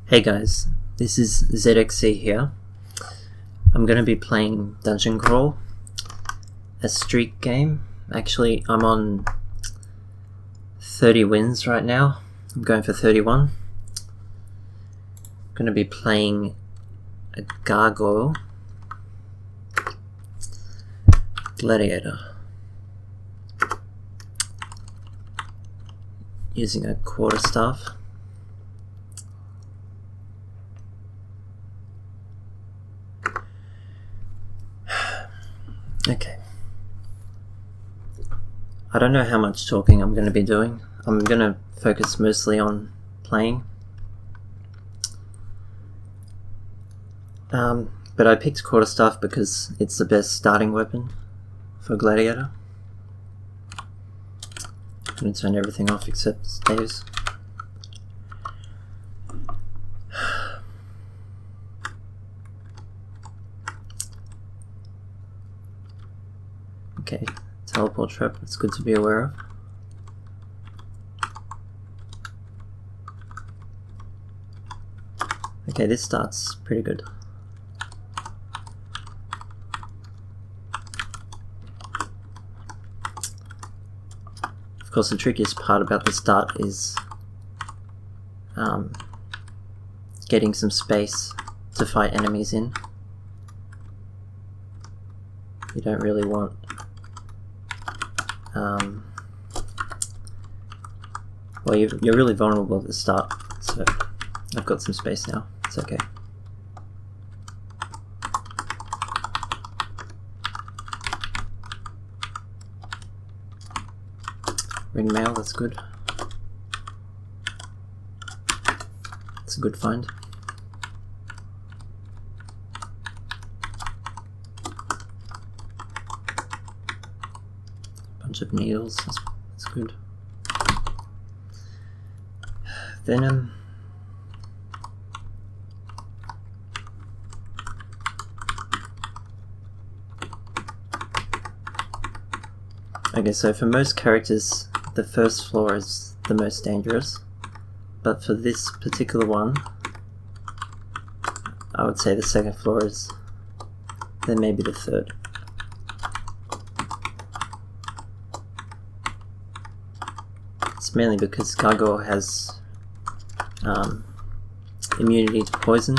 Hey guys, this is ZXC here. I'm going to be playing Dungeon Crawl, a streak game. Actually, I'm on 30 wins right now. I'm going for 31. I'm going to be playing a GrGl gladiator using a quarterstaff. Okay. I don't know how much talking I'm going to be doing. I'm going to focus mostly on playing. But I picked quarterstaff because it's the best starting weapon for gladiator. I'm going to turn everything off except staves. Okay, teleport trap, that's good to be aware of. Okay, this starts pretty good. Of course, the trickiest part about the start is getting some space to fight enemies in. You don't really want well, you're really vulnerable at the start, so I've got some space now. It's okay. Ring mail, that's good. It's a good find. Bunch of needles, that's good. Venom. Okay, so for most characters, the first floor is the most dangerous, but for this particular one, I would say the second floor is, then maybe the third. It's mainly because GrGl has immunity to poison,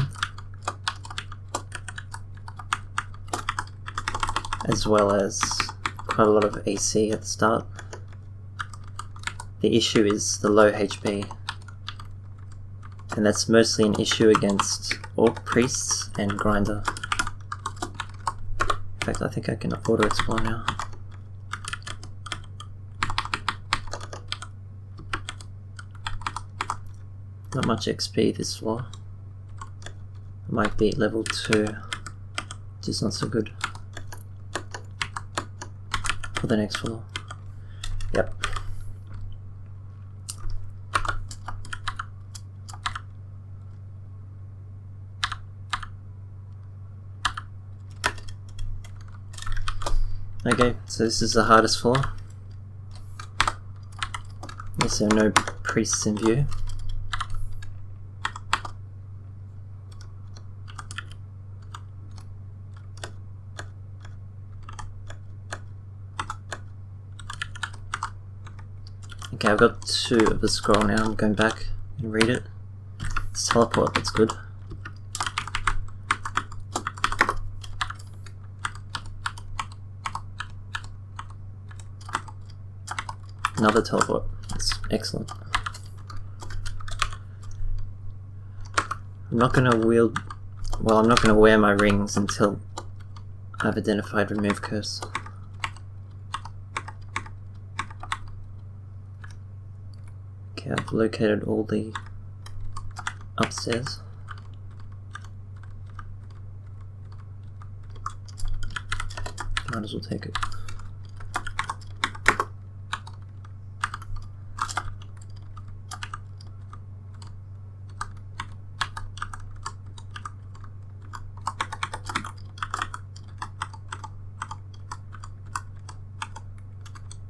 as well as quite a lot of AC at the start. The issue is the low HP, and that's mostly an issue against Orc Priests and Grinder. In fact, I think I can auto-explore now. Not much XP this floor. I might be at level 2, which is not so good. For the next floor. Yep. Okay, so this is the hardest floor. Yes, there are no priests in view. Okay, I've got 2 of the scroll now. I'm going back and read it. It's teleport, that's good. Another teleport. That's excellent. I'm not going to I'm not going to wear my rings until I've identified remove curse. Okay, I've located all the upstairs. Might as well take it.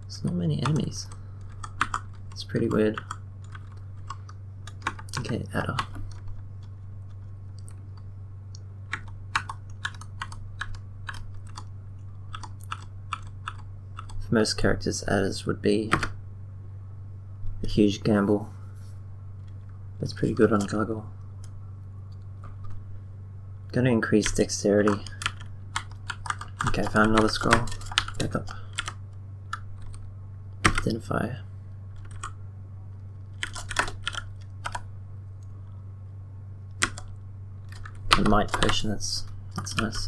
There's not many enemies. It's pretty weird. Okay, adder. For most characters, adders would be a huge gamble. It's pretty good on GrGl. Gonna increase dexterity. Okay, found another scroll. Back up. Identify. A might potion, that's nice.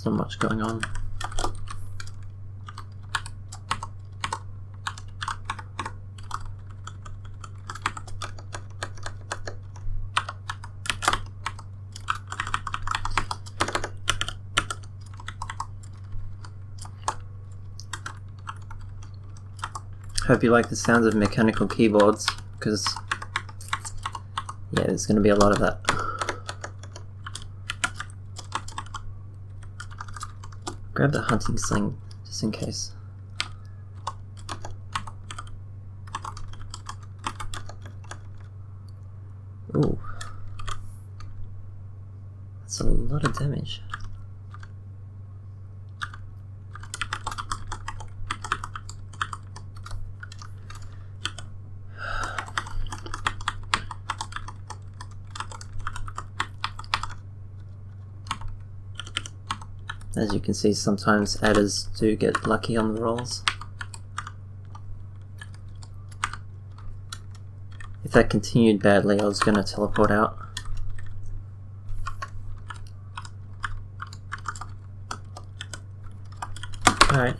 There's not much going on. Hope you like the sounds of mechanical keyboards, because yeah, there's going to be a lot of that. Grab the hunting sling, just in case. Ooh. That's a lot of damage. As you can see, sometimes adders do get lucky on the rolls. If that continued badly, I was going to teleport out. Alright.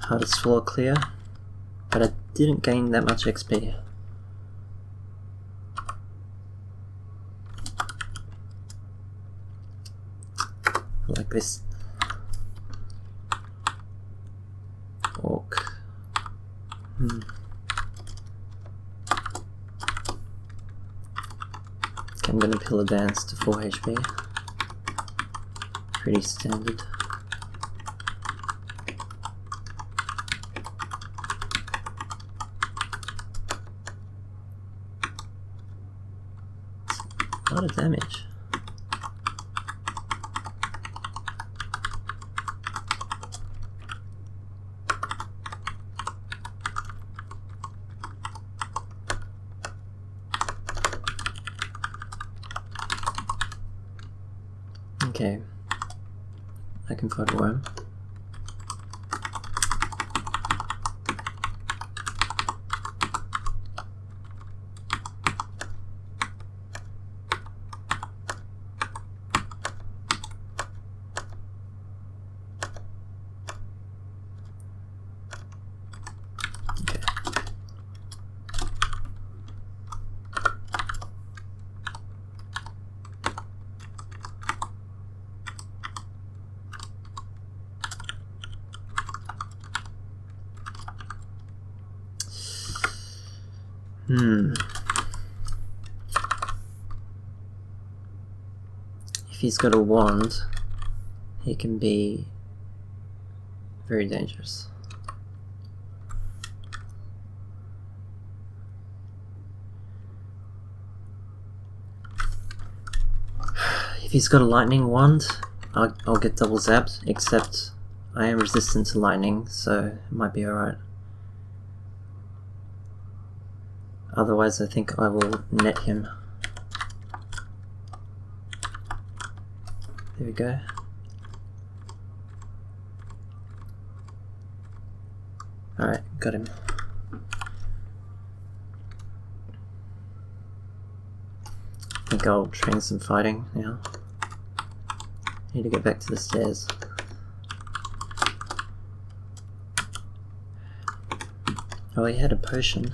Hardest floor clear, but I didn't gain that much XP. Like this. Orc. Okay, I'm gonna pillar dance to 4 HP. Pretty standard. A lot of damage. Okay, I can fight a worm. Okay. If he's got a wand, he can be very dangerous. If he's got a lightning wand, I'll get double zapped, except I am resistant to lightning, so it might be alright. Otherwise, I think I will net him. There we go. Alright, got him. I think I'll train some fighting now. Need to get back to the stairs. Oh, he had a potion.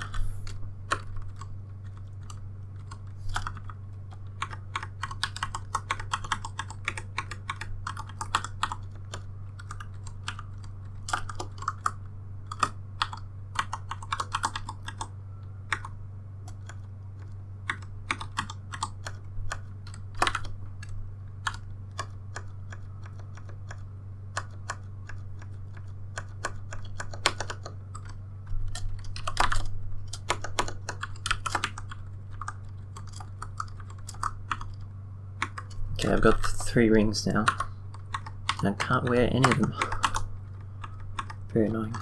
Okay, I've got 3 rings now, and I can't wear any of them. Very annoying.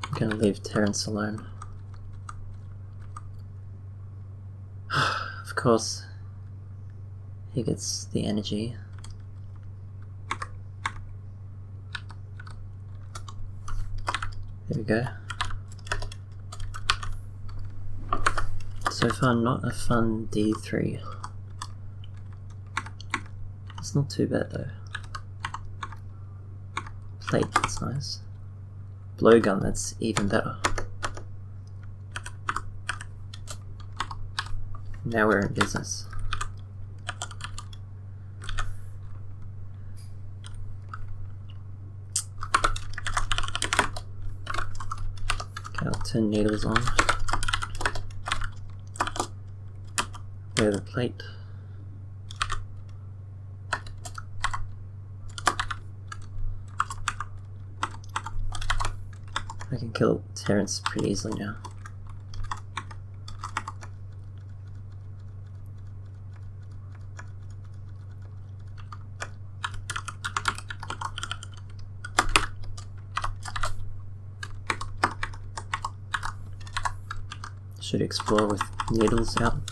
I'm gonna leave Terrence alone. Of course, he gets the energy. There we go. So far, not a fun D3. It's not too bad though. Plate, that's nice. Blowgun, that's even better. Now we're in business. Okay, I'll turn needles on. Wear the plate. I can kill Terrence pretty easily now. Should explore with needles out.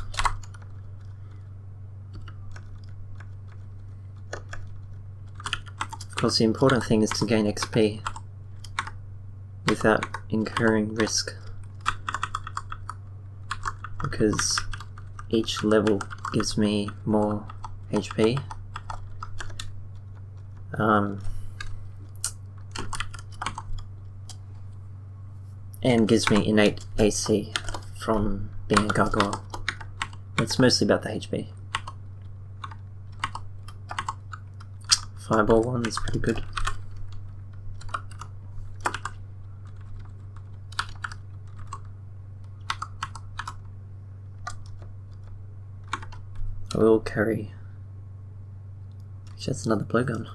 Of course, the important thing is to gain XP without incurring risk, because each level gives me more HP. And gives me innate AC from being a GrGl. It's mostly about the HP. Fireball one is pretty good. I will carry. Actually, that's another blowgun.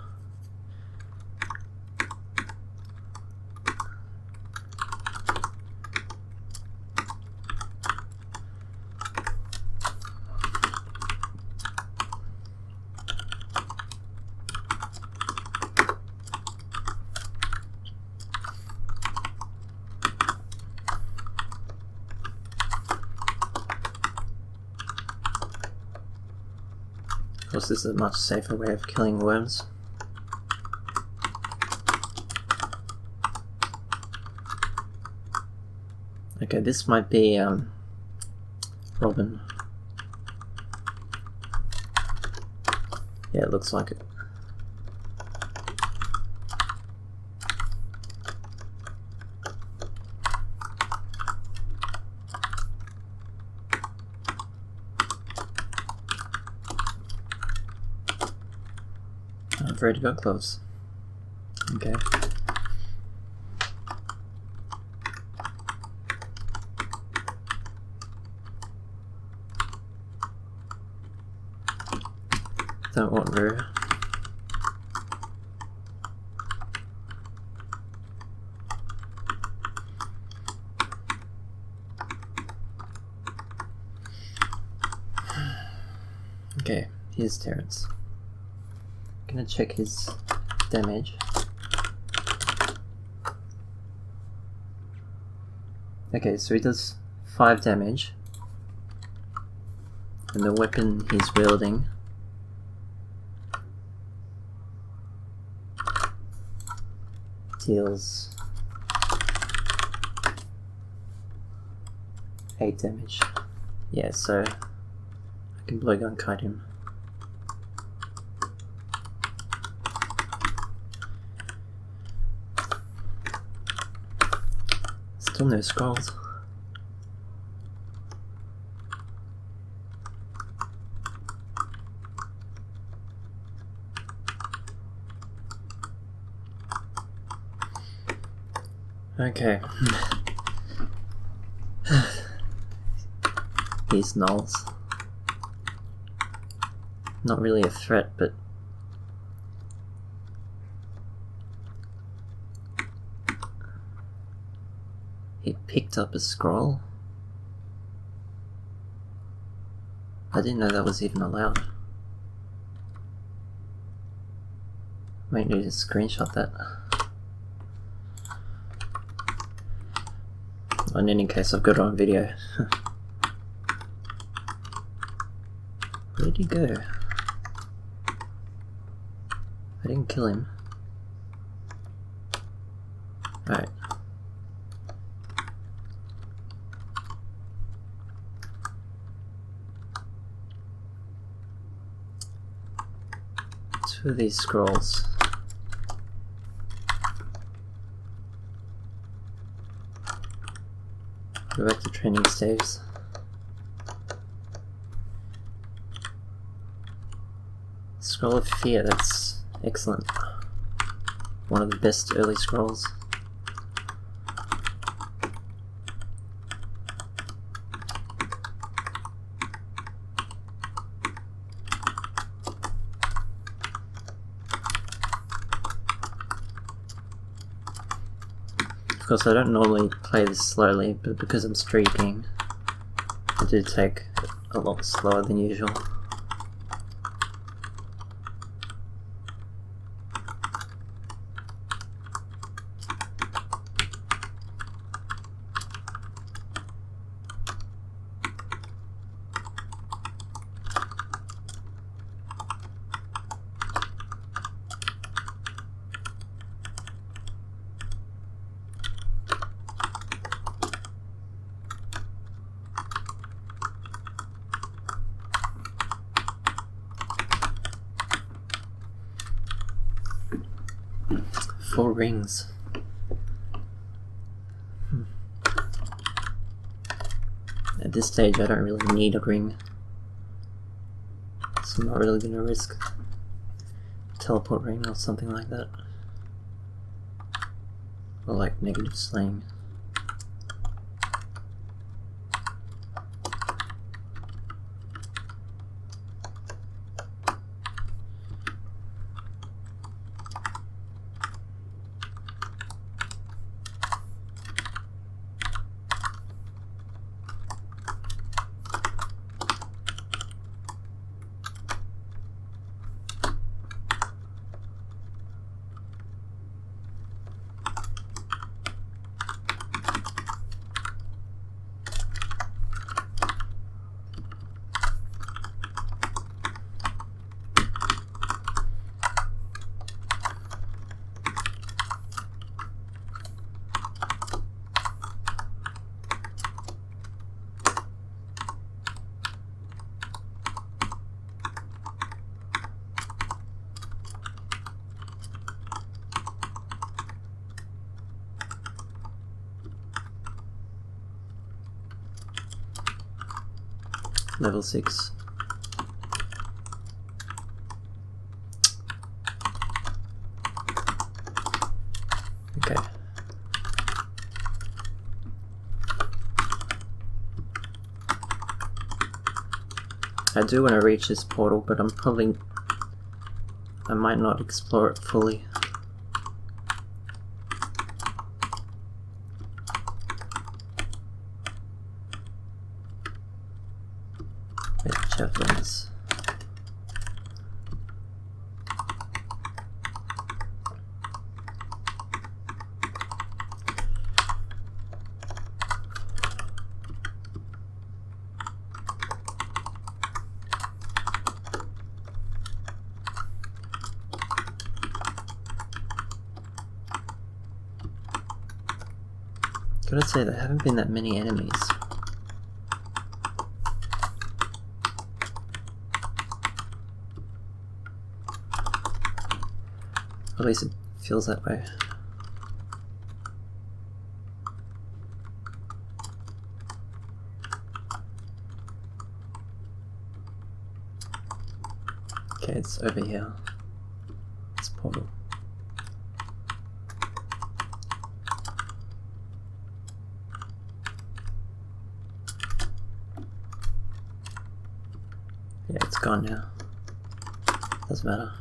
Of course, this is a much safer way of killing worms. Okay, this might be Robin. Yeah, it looks like it. I've already got clothes. Okay. Don't want rare. Okay, here's Terrence. I'm gonna check his damage. Okay, so he does 5 damage, and the weapon he's wielding deals 8 damage. Yeah, so I can blowgun kite him. Still no scrolls. Okay. These nulls. Not really a threat, but He picked up a scroll. I didn't know that was even allowed. Might need to screenshot that. In any case, I've got it on video. Where'd he go? I didn't kill him. Alright. Two of these scrolls. Go back to training staves. Scroll of Fear, that's excellent. One of the best early scrolls. Of course, I don't normally play this slowly, but because I'm streaking, I do take a lot slower than usual. Four rings. At this stage I don't really need a ring, so I'm not really going to risk teleport ring or something like that. Or like negative slaying. Level 6. Okay. I do want to reach this portal, but I might not explore it fully. Javelins. Gotta say, there haven't been that many enemies. At least it feels that way. Okay, it's over here. This portal. Yeah, it's gone now. Doesn't matter.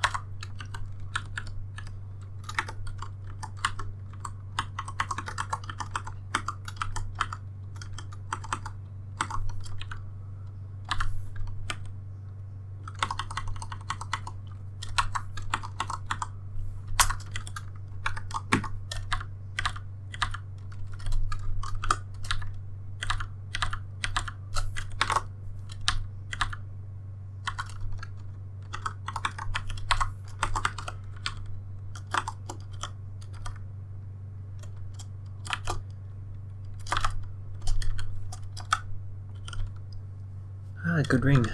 Ah, good ring.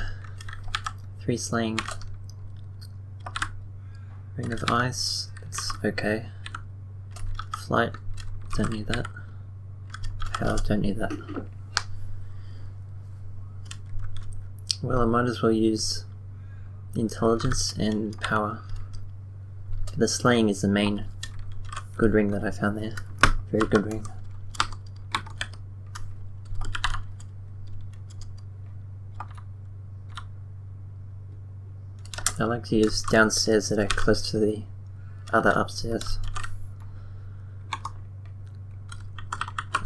3 slaying. Ring of ice, that's okay. Flight, don't need that. Power, don't need that. Well, I might as well use intelligence and power. The slaying is the main good ring that I found there. Very good ring. I like to use downstairs that are close to the other upstairs.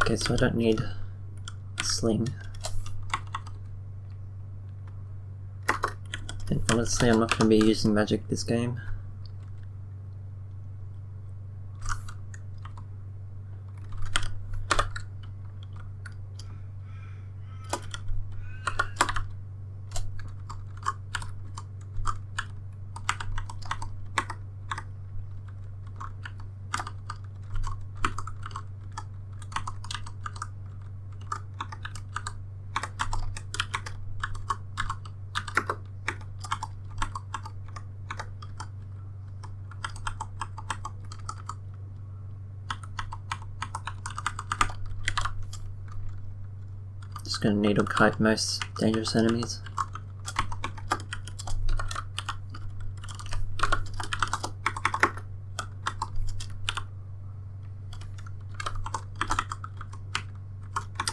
Okay, so I don't need a sling. And honestly, I'm not going to be using magic this game. Just gonna needle kite most dangerous enemies.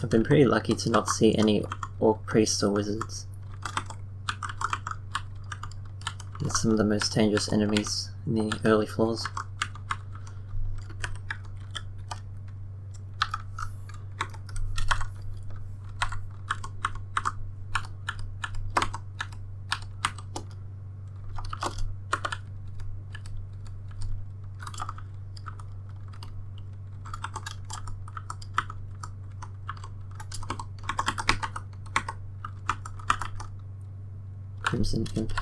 I've been pretty lucky to not see any orc priests or wizards. They're some of the most dangerous enemies in the early floors. Crimson Imp.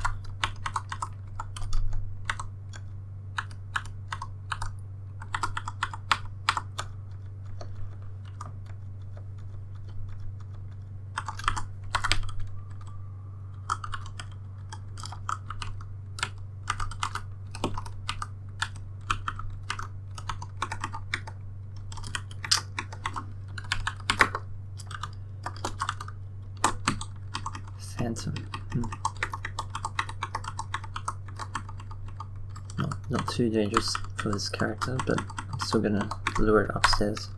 Phantom. Not too dangerous for this character, but I'm still gonna lure it upstairs.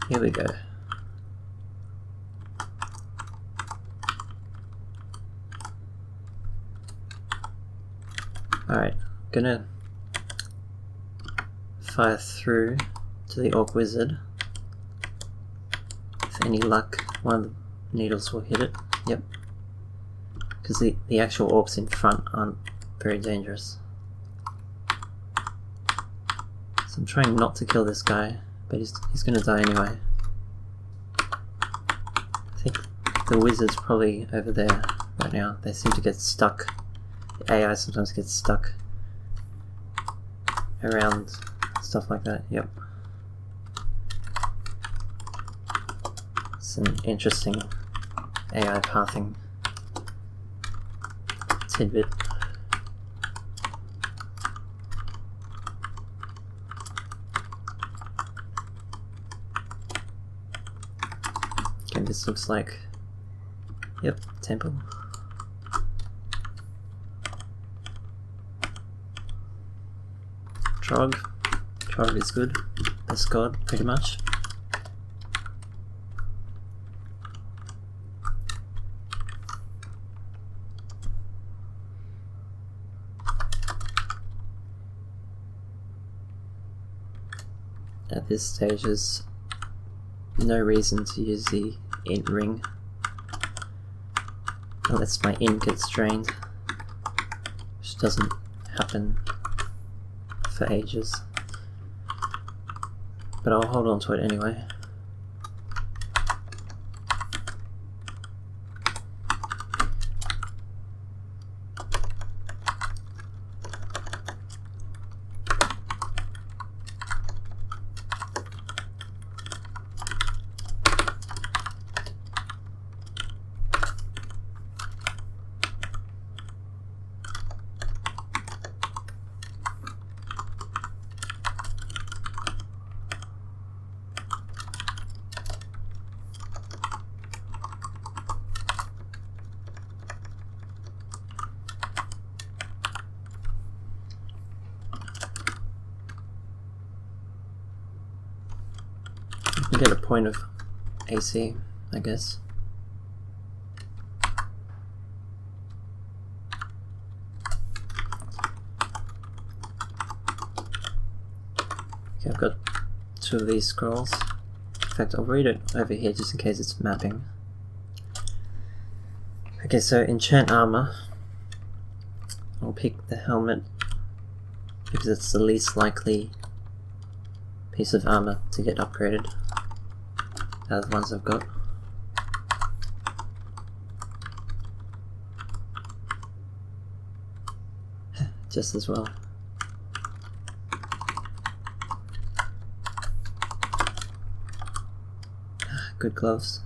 Here we go. Alright, gonna fire through to the Orc Wizard. With any luck, one of the needles will hit it. Yep. Because the actual orcs in front aren't very dangerous. So I'm trying not to kill this guy, but he's gonna die anyway. I think the wizard's probably over there right now. They seem to get stuck. The AI sometimes gets stuck around stuff like that. Yep. It's an interesting AI pathing tidbit. Okay, this looks like, yep, temple. Trog is good. Best god, pretty much. At this stage, there's no reason to use the int ring unless my int gets drained. doesn't happen for ages. But I'll hold on to it anyway. Get a point of AC, I guess. Okay, I've got 2 of these scrolls. In fact, I'll read it over here just in case it's mapping. Okay, so enchant armor. I'll pick the helmet because it's the least likely piece of armor to get upgraded out of the ones I've got. Just as well. Good gloves.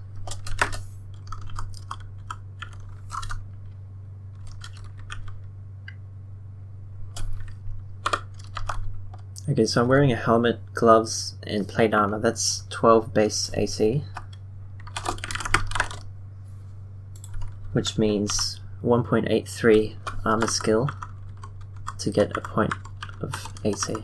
Okay, so I'm wearing a helmet, gloves, and plate armor. That's 12 base AC. Which means 1.83 armor skill to get a point of AC.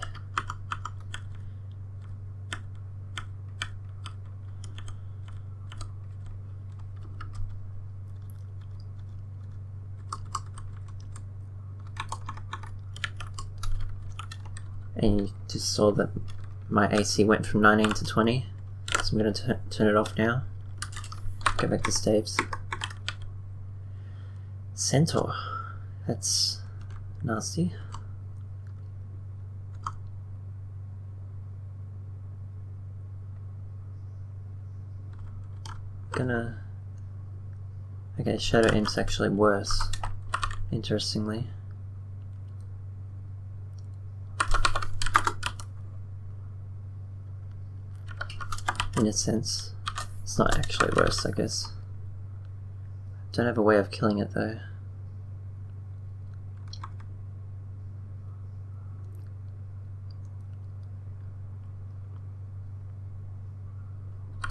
And you just saw that my AC went from 19 to 20, so I'm going to turn it off now. Go back to staves. Centaur, that's nasty. Okay, Shadow Imp's actually worse, interestingly. In a sense, it's not actually worse, I guess. Don't have a way of killing it though.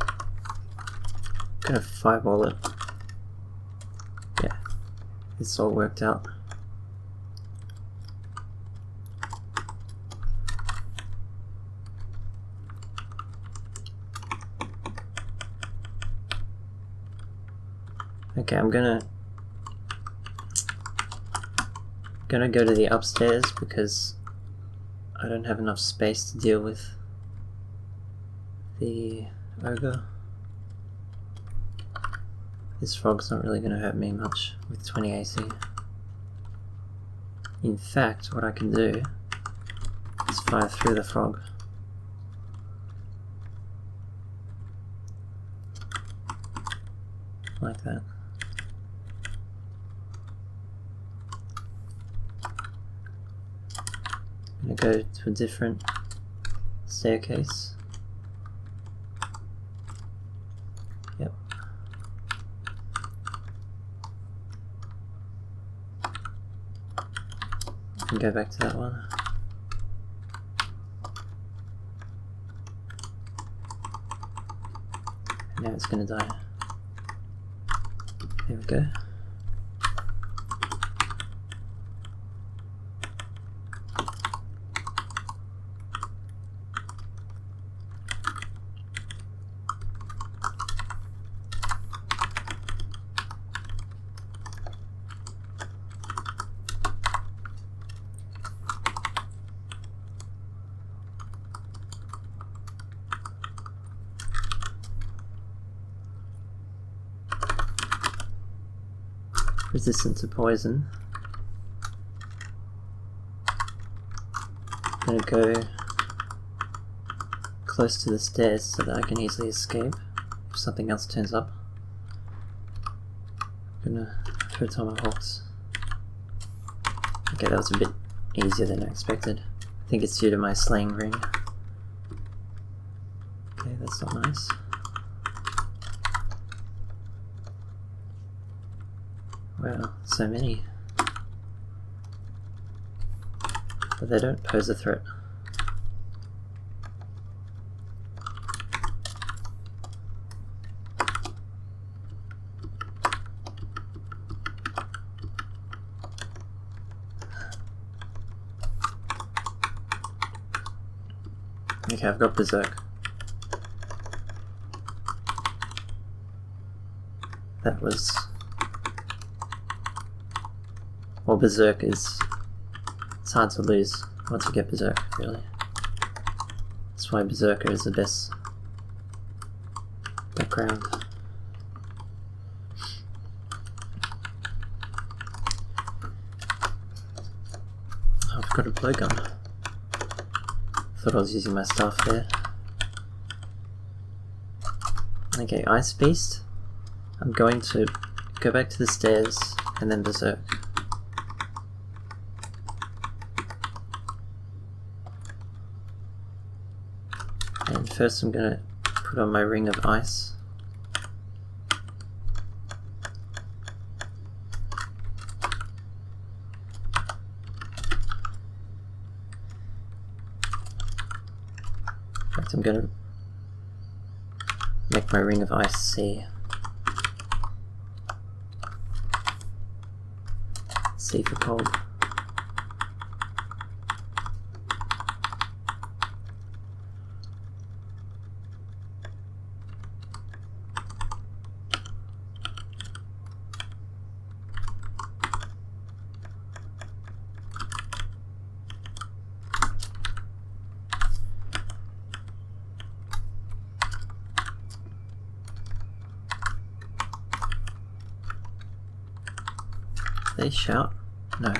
I'm gonna fireball it. Yeah, it's all worked out. Okay, I'm gonna go to the upstairs because I don't have enough space to deal with the ogre. This frog's not really gonna hurt me much with 20 AC. In fact, what I can do is fire through the frog. Like that. I'm gonna go to a different staircase. Yep. And go back to that one. And now it's gonna die. There we go. Resistant to poison. gonna go close to the stairs so that I can easily escape if something else turns up. I'm gonna throw tomahawks. Okay, that was a bit easier than I expected. I think it's due to my slaying ring. Okay, that's not nice. Wow, so many. But they don't pose a threat. Okay, I've got Berserk. That was... well, Berserk is... it's hard to lose once you get Berserk, really. That's why Berserker is the best background. Oh, I've got a blowgun. Thought I was using my staff there. Okay, Ice Beast. I'm going to go back to the stairs and then Berserk. And first I'm going to put on my ring of ice. In fact, I'm going to make my ring of ice C. C for cold. They shout? No.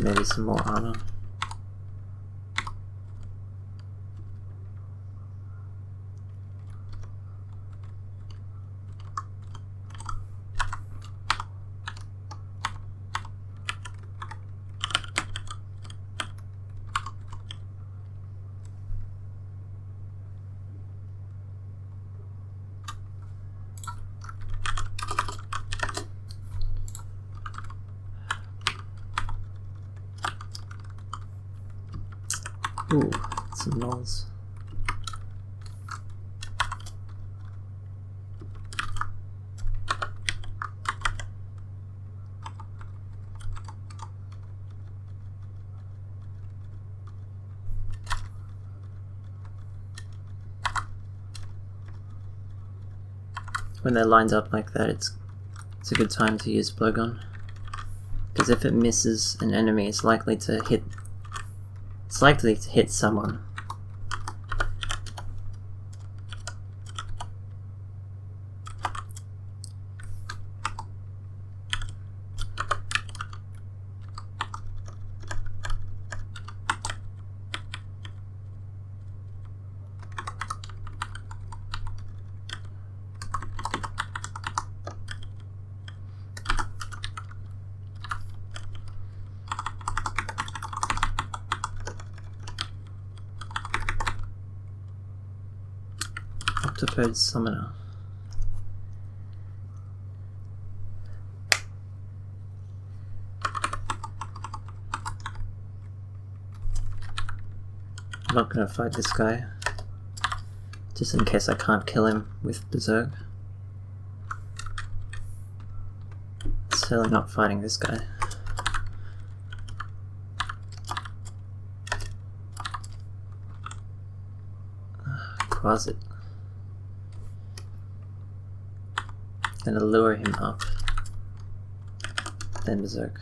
Maybe some more armor. Ooh, some nulls. When they're lined up like that, it's a good time to use blowgun, because if it misses an enemy, it's likely to hit someone. Octopode Summoner. I'm not gonna fight this guy, just in case I can't kill him with Berserk. Certainly not fighting this guy. Quasit. Gonna lure him up. Then Berserk.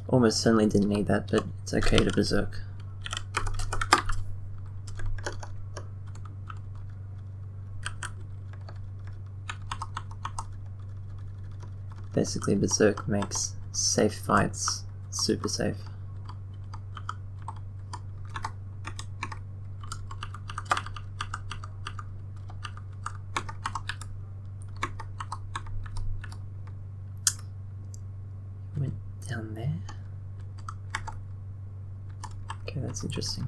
Almost certainly didn't need that, but it's okay to Berserk. Basically, Berserk makes safe fights super safe. Went down there. Okay, that's interesting.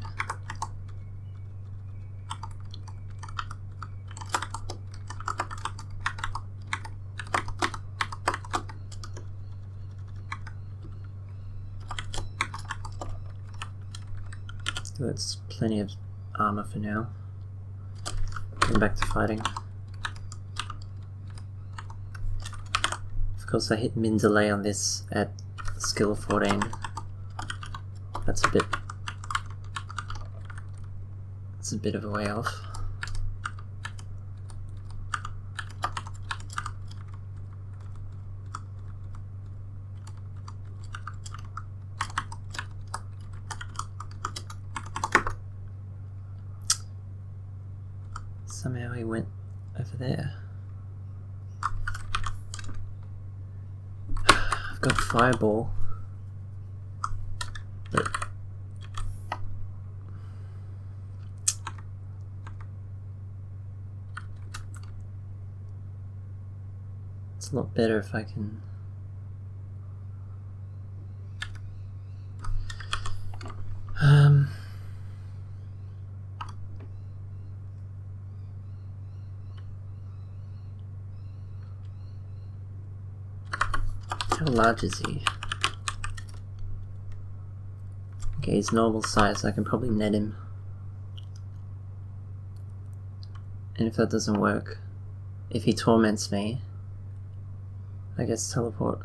That's plenty of armor for now. Going back to fighting. Of course I hit min delay on this at skill 14. That's a bit of a way off. Somehow he went over there. I've got Fireball, but it's a lot better if I can how large is he? Okay, he's normal size, I can probably net him. And if that doesn't work, if he torments me, I guess teleport.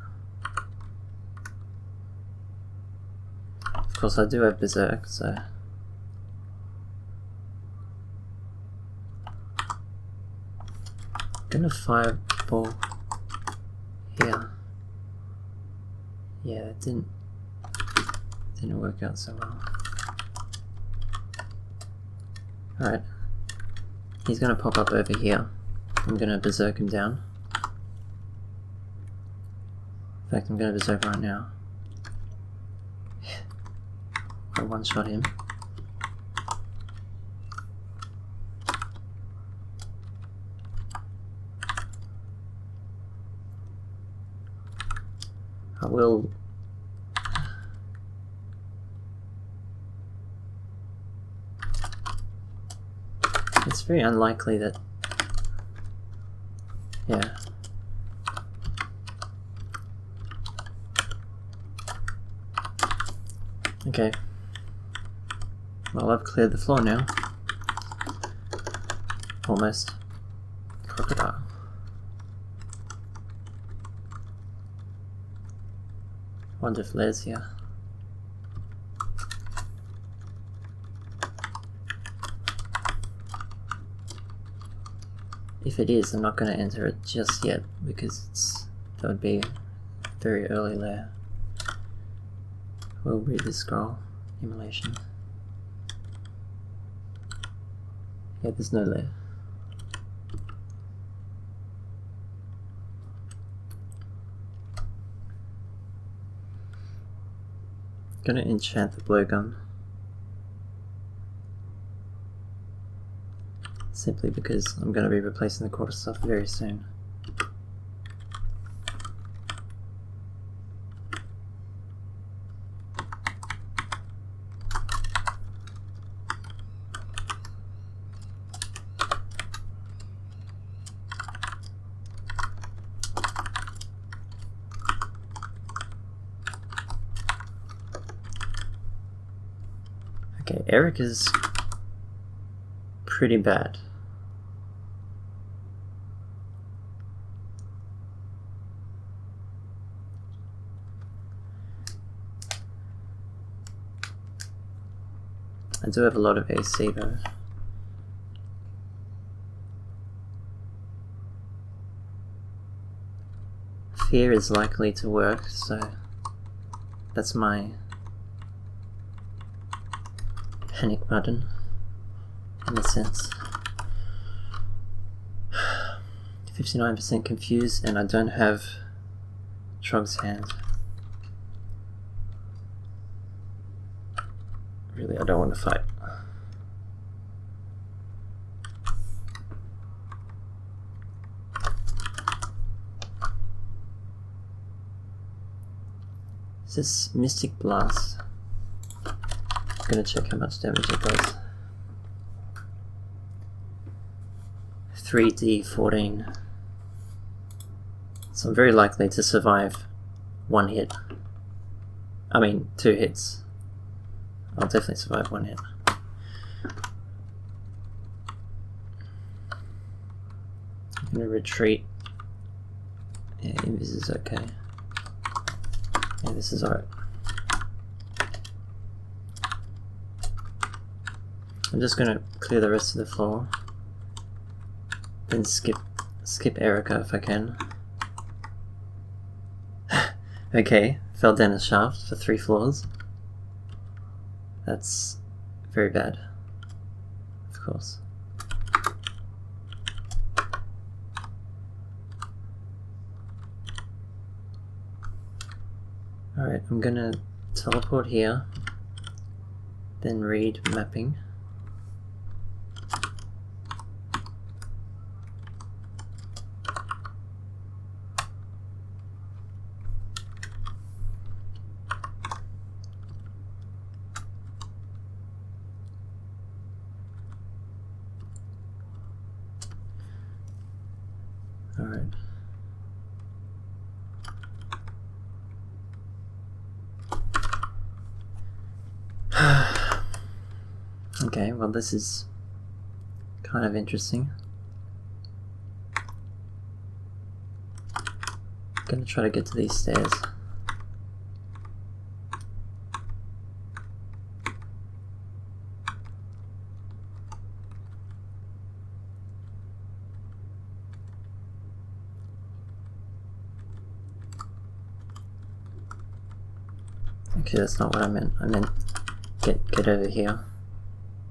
Of course I do have Berserk, so I'm gonna Fireball here. Yeah, it didn't work out so well. Alright. He's gonna pop up over here. I'm gonna Berserk him down. In fact, I'm gonna Berserk right now. I one-shot him. I will it's very unlikely that yeah. Okay. Well, I've cleared the floor now. Almost. Crocodile. Wonder if Lair's here. If it is, I'm not going to enter it just yet because that would be very early Lair. We'll read the scroll. Immolation. Yeah, there's no Lair. Gonna enchant the blowgun. Simply because I'm gonna be replacing the quarterstaff very soon. Okay, Eric is pretty bad. I do have a lot of AC though. Fear is likely to work, so that's my panic button, in a sense. 59% confused, and I don't have Trog's hand. Really, I don't want to fight. Is this Mystic Blast? I'm gonna check how much damage it does. 3d14. So I'm very likely to survive one hit. I mean, 2 hits. I'll definitely survive 1 hit. I'm gonna retreat. Yeah, invis is okay. Yeah, this is alright. I'm just gonna clear the rest of the floor. Then skip Erica if I can. Okay, fell down a shaft for 3 floors. That's very bad, of course. Alright, I'm gonna teleport here, then read mapping. Alright. Okay, well this is kind of interesting. I'm gonna try to get to these stairs. Actually, that's not what I meant. I meant get over here,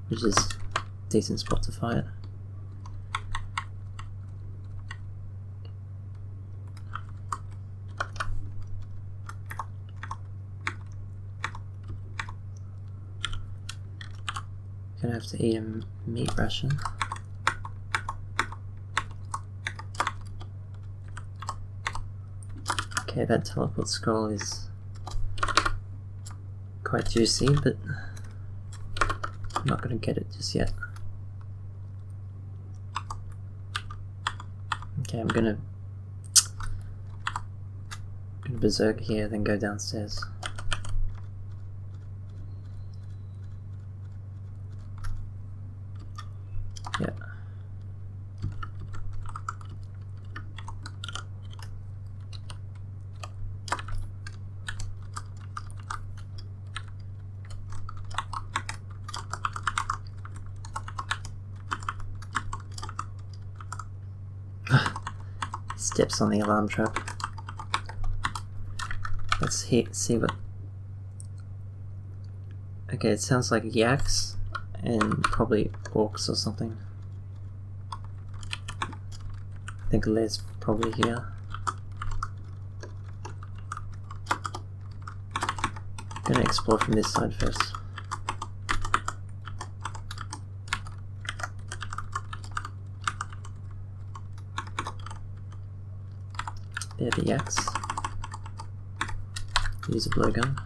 which is a decent spot to fight. Gonna have to eat a meat ration. Okay, that teleport scroll is quite juicy, but I'm not going to get it just yet. Okay, I'm gonna berserk here, then go downstairs. Yeah. Steps on the alarm trap. Let's see what... Okay, it sounds like yaks and probably orcs or something. I think Les probably here. I'm gonna explore from this side first. There are the yaks. Use a blowgun.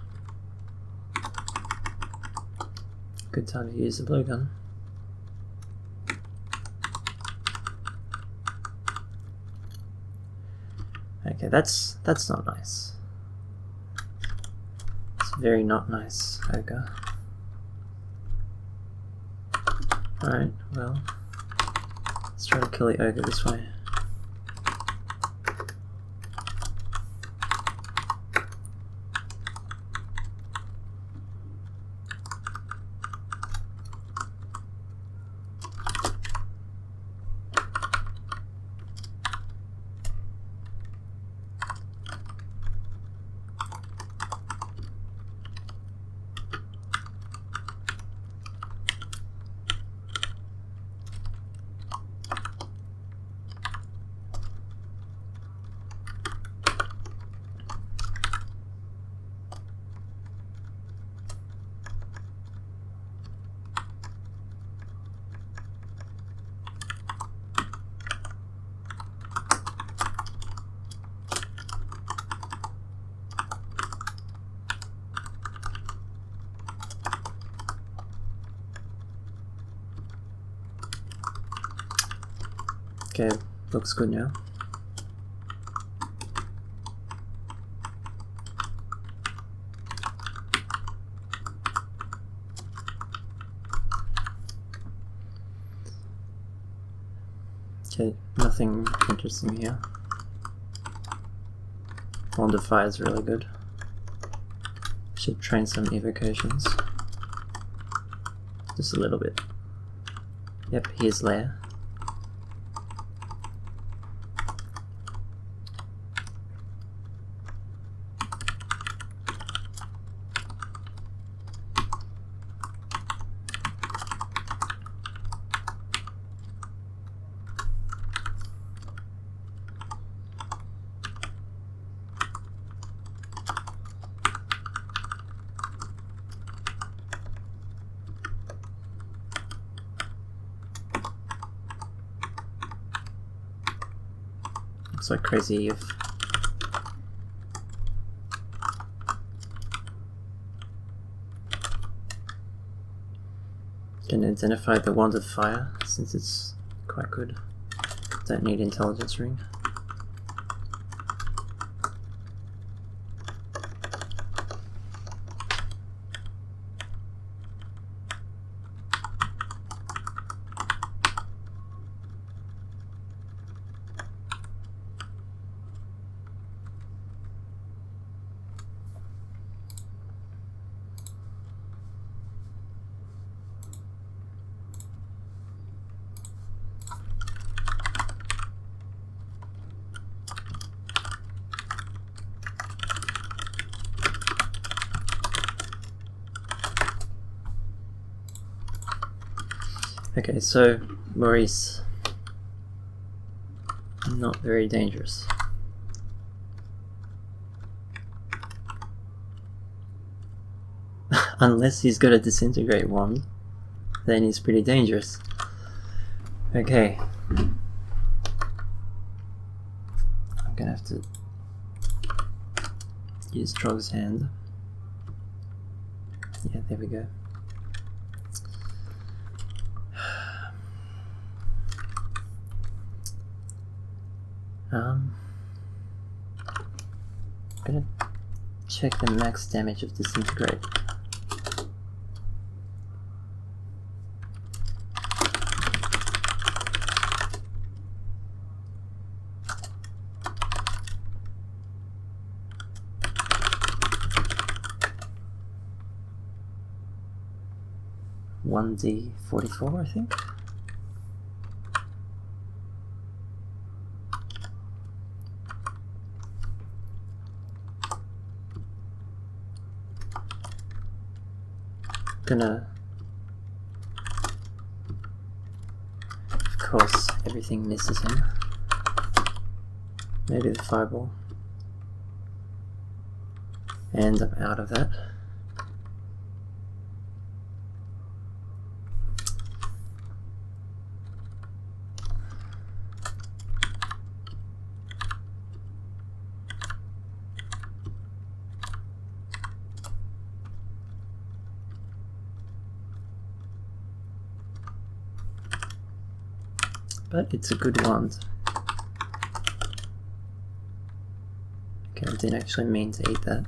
Good time to use the blowgun. Okay, that's not nice. It's very not nice, ogre. Alright, well, let's try to kill the ogre this way. Okay, looks good now. Okay, nothing interesting here. Wonder Fire is really good. Should train some evocations. Just a little bit. Yep, here's Lair. Looks like crazy if can identify the Wand of Fire since it's quite good. Don't need intelligence ring. Okay, so Maurice, not very dangerous. Unless he's got a disintegrate wand, then he's pretty dangerous. Okay. I'm gonna have to use Trog's hand. Yeah, there we go. I'm gonna check the max damage of disintegrate. $1d44, I think. Gonna, of course, everything misses him. Maybe the fireball, and I'm out of that. But it's a good wand. Okay, I didn't actually mean to eat that.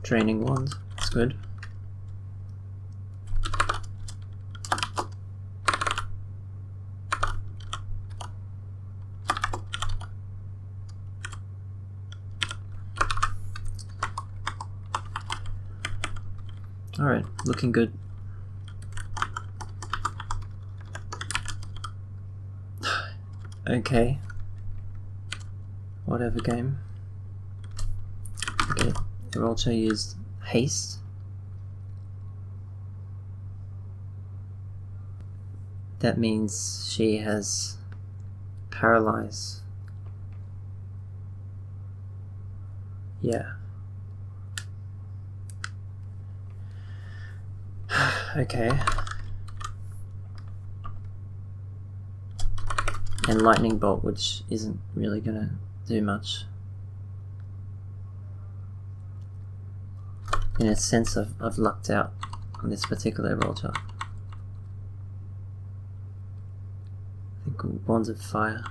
Training wand, it's good. Alright, looking good. Okay. Whatever game. Okay, we also used haste. That means she has paralyze. Yeah. Okay. And lightning bolt, which isn't really gonna do much. In a sense, I've lucked out on this particular roll chart. I think Wands of Fire.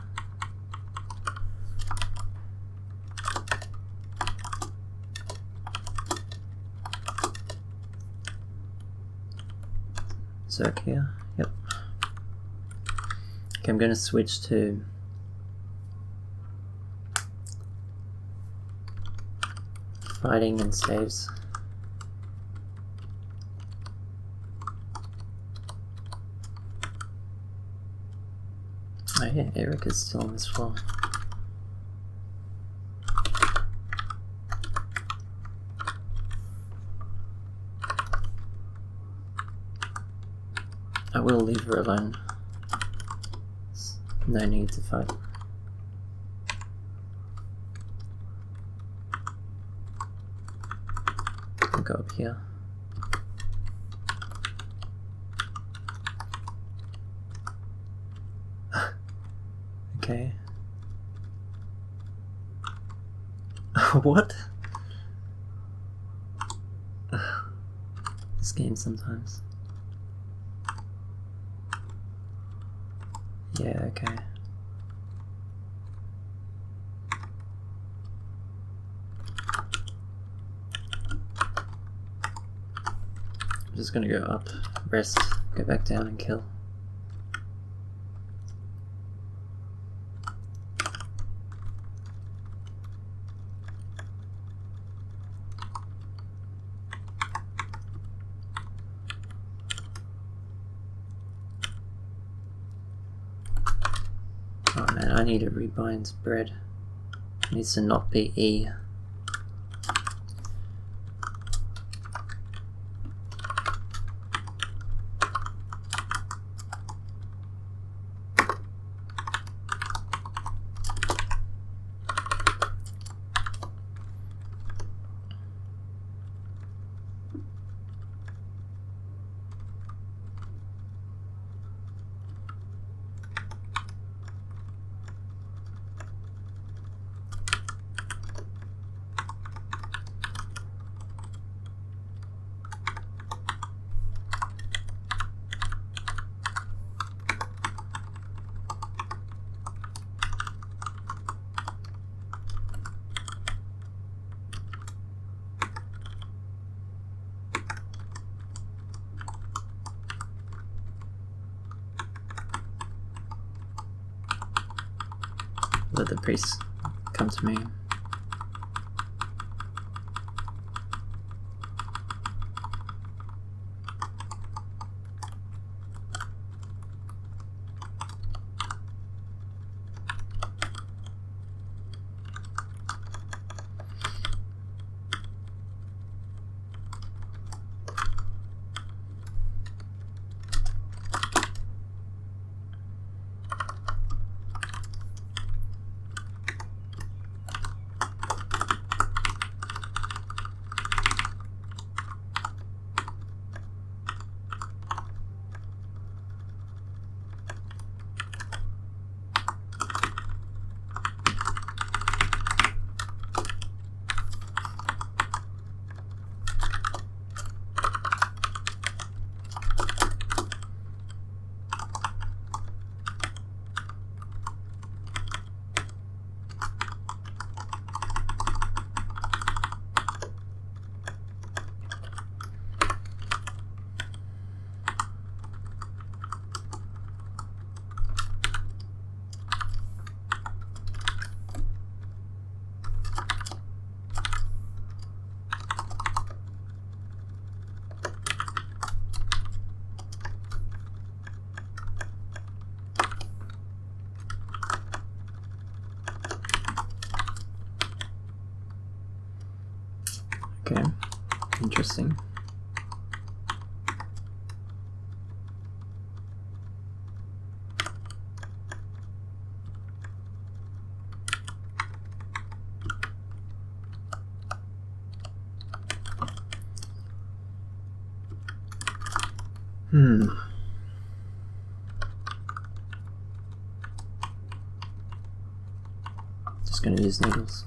Zerk here, yep. Okay, I'm going to switch to fighting and saves. Oh yeah, Eric is still on this floor. I will leave her alone. No need to fight. I'll go up here. Okay. What? This game sometimes. Yeah, okay. I'm just gonna go up, rest, go back down and kill. Oh man, I need to rebind bread. It needs to not be E. Let the priest come to me. Okay, interesting. Just gonna use needles.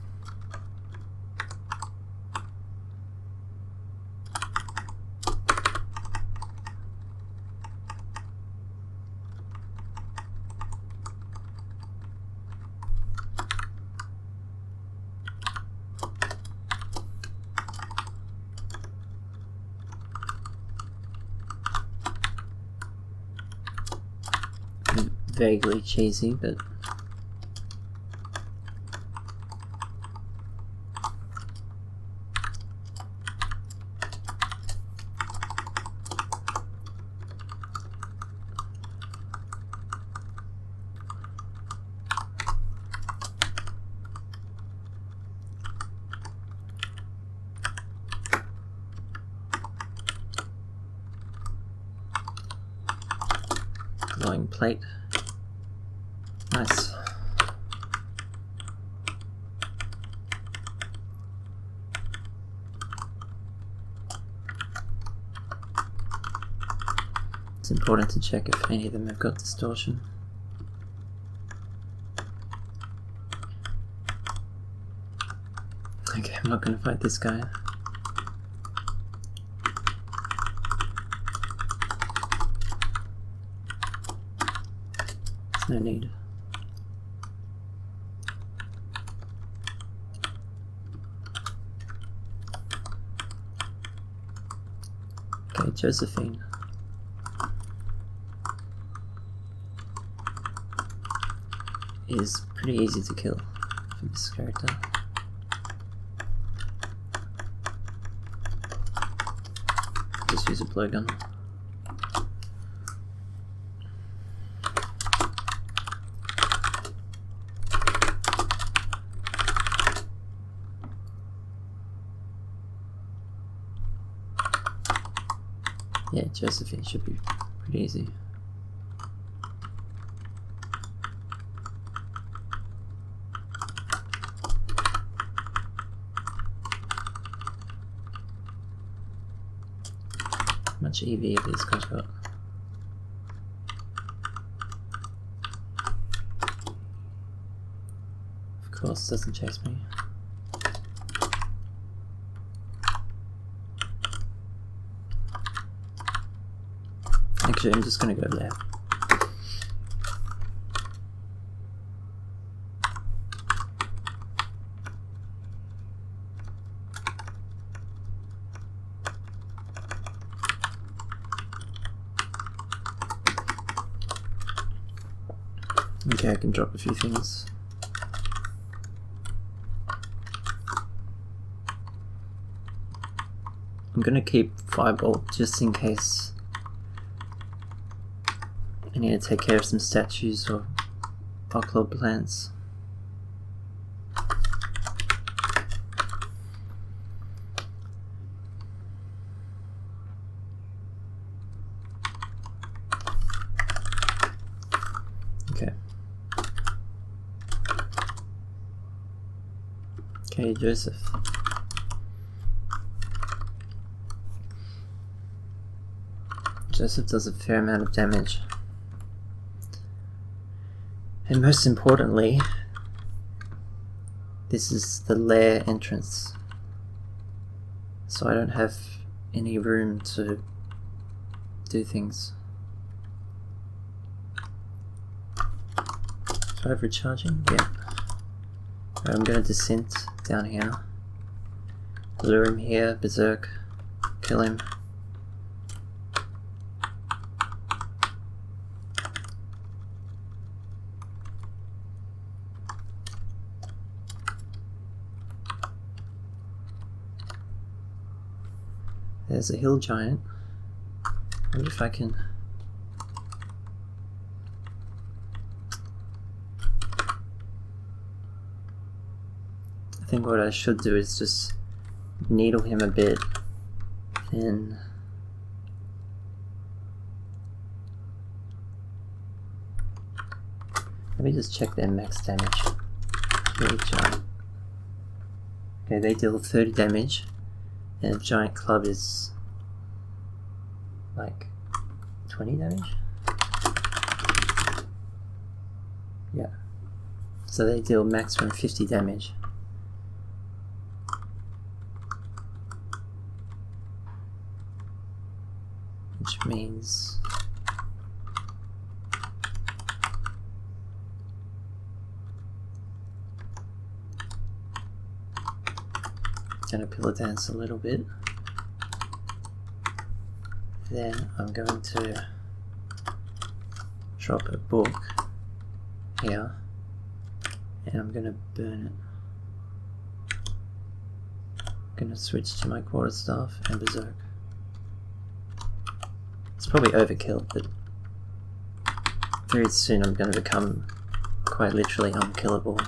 Vaguely cheesy, but glowing plate. Nice. It's important to check if any of them have got distortion. Okay, I'm not going to fight this guy. There's no need. Okay, Josephine. Is pretty easy to kill for this character. Just use a blowgun. Yeah, Josephine should be pretty easy. How much EV have these guys got? Of course, doesn't chase me. Actually, I'm just gonna go there. Okay, I can drop a few things. I'm gonna keep Fireball just in case I need to take care of some statues or club plants. Okay. Okay, Joseph. Joseph does a fair amount of damage. And most importantly, this is the lair entrance. So I don't have any room to do things. Do I have recharging? Yeah. Right, I'm going to descent down here. Lure him here, berserk, kill him. There's a hill giant. I wonder if I can... I think what I should do is just needle him a bit, and let me just check their max damage. Hill giant. Okay, they deal 30 damage. And a giant club is like 20 damage? Yeah. So they deal maximum 50 damage. Which means gonna pillar dance a little bit. Then I'm going to drop a book here and I'm gonna burn it. I'm gonna switch to my quarterstaff and berserk. It's probably overkill, but very soon I'm gonna become quite literally unkillable,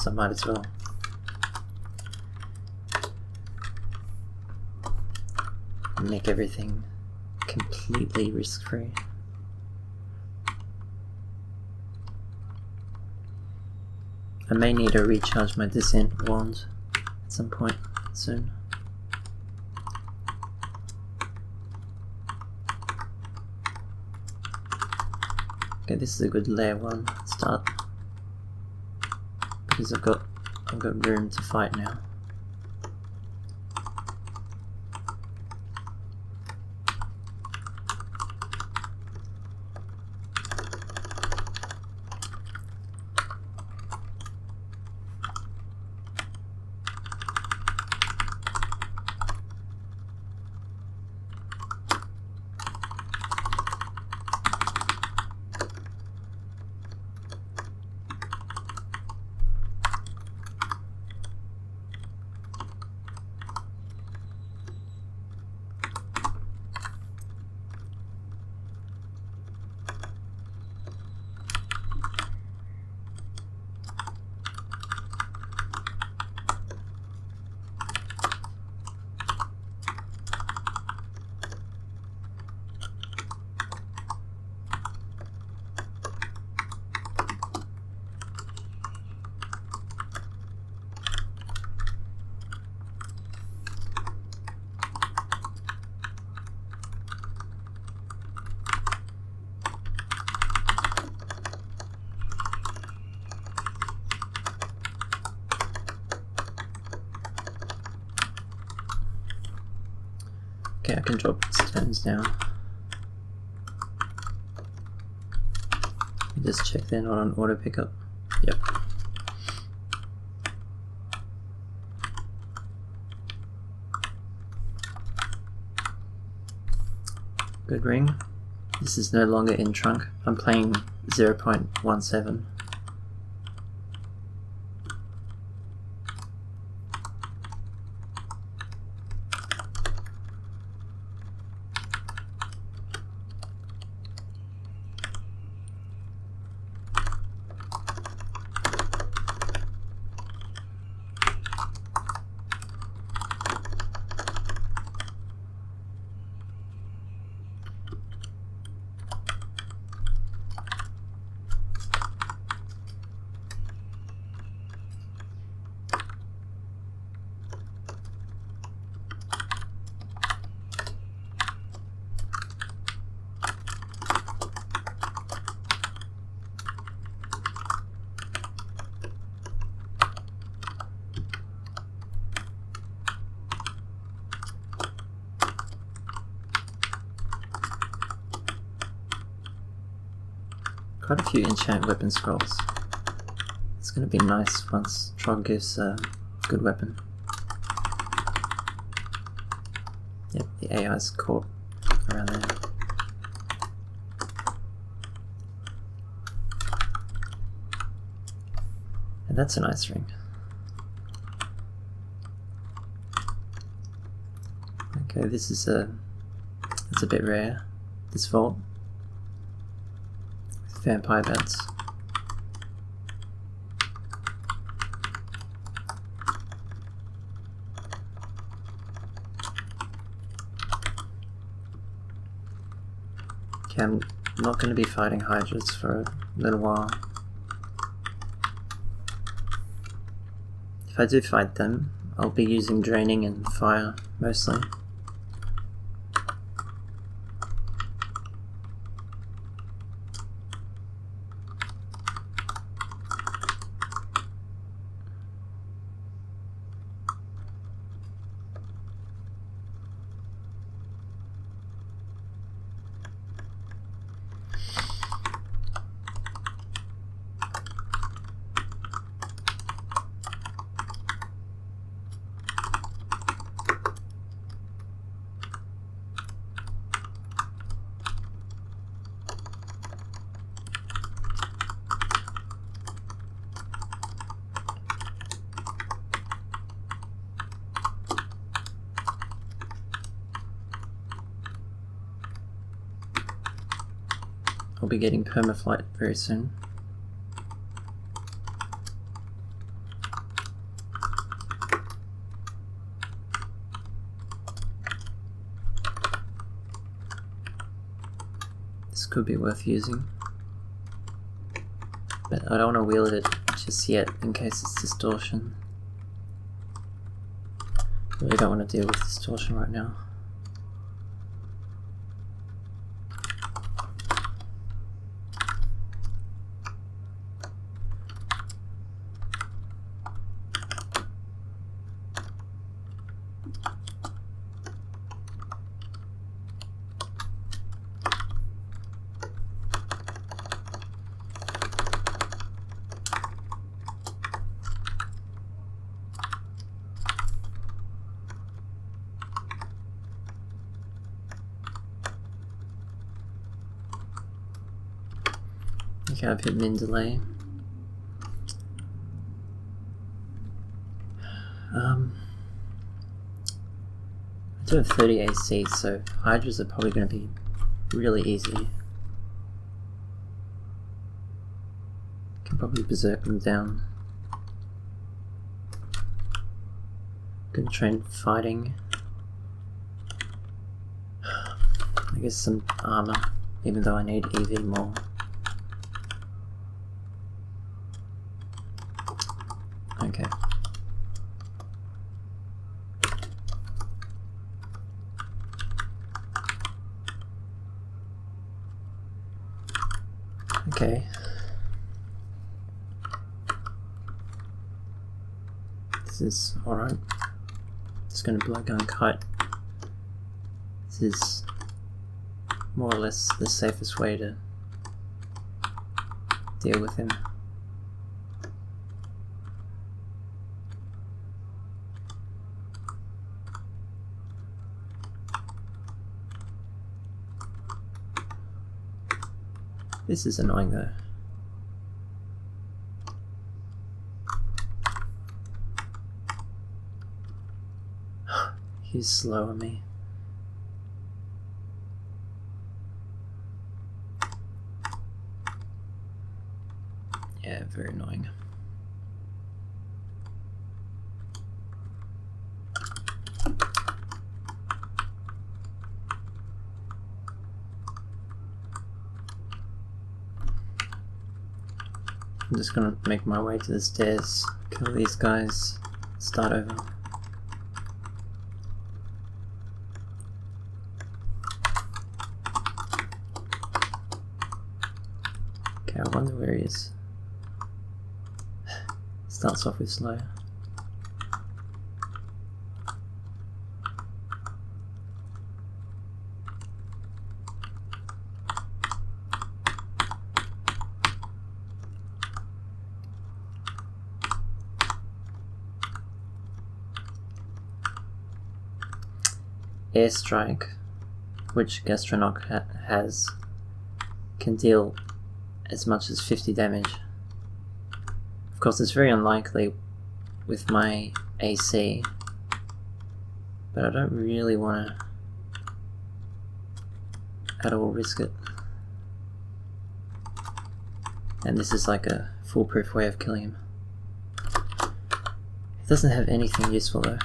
so I might as well. Make everything completely risk-free. I may need to recharge my descent wand at some point soon. Okay, this is a good layer 1 start because I've got room to fight now. Okay, I can drop stones now. Just check they're not on auto pickup. Yep. Good ring. This is no longer in trunk. I'm playing 0.17. Quite a few enchant weapon scrolls. It's going to be nice once Trog gives a good weapon. Yep, the AI's caught around there. And that's a nice ring. Okay, this is it's a bit rare, this vault. Vampire bats. Okay, I'm not going to be fighting hydras for a little while. If I do fight them, I'll be using draining and fire mostly. I'll be getting permaflight very soon. This could be worth using, but I don't want to wield it just yet in case it's distortion. Really don't want to deal with distortion right now. Okay, I've hit min delay. I do have 30 AC, so hydras are probably going to be really easy. Can probably berserk them down. Gonna train fighting. I guess some armor, even though I need EV more. Okay. Okay. This is alright. Just gonna blow gun kite. This is more or less the safest way to deal with him. This is annoying though. He's slower than me. Yeah, very annoying. I'm just gonna make my way to the stairs, kill these guys, start over. Okay, I wonder where he is. Starts off with slow. Airstrike, which Gastronaut has, can deal as much as 50 damage. Of course, it's very unlikely with my AC, but I don't really want to at all risk it. And this is like a foolproof way of killing him. It doesn't have anything useful though.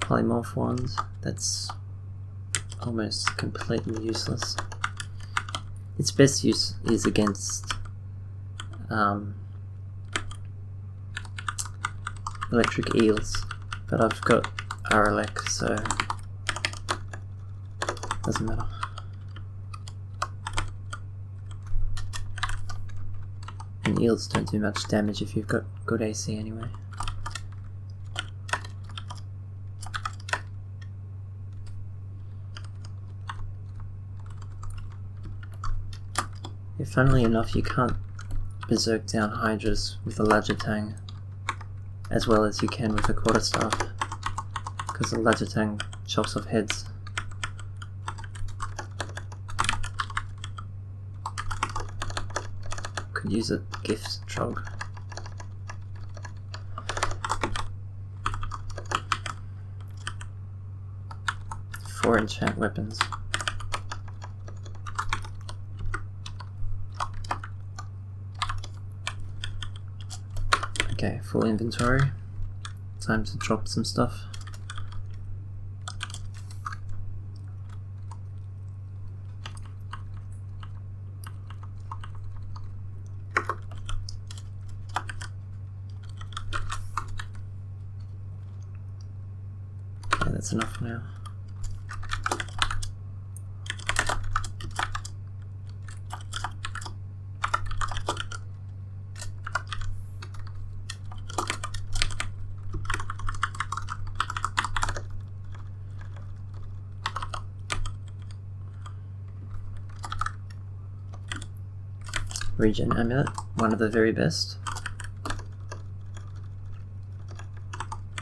Polymorph ones, that's almost completely useless. Its best use is against electric eels, but I've got RLX, so doesn't matter. And eels don't do much damage if you've got good AC anyway. Yeah, funnily enough, you can't berserk down hydras with a Lajatang as well as you can with a quarterstaff, because the Lajatang chops off heads. Could use a gift trog. Four enchant weapons. Okay, full inventory. Time to drop some stuff. Yeah, that's enough now. Regen amulet, one of the very best.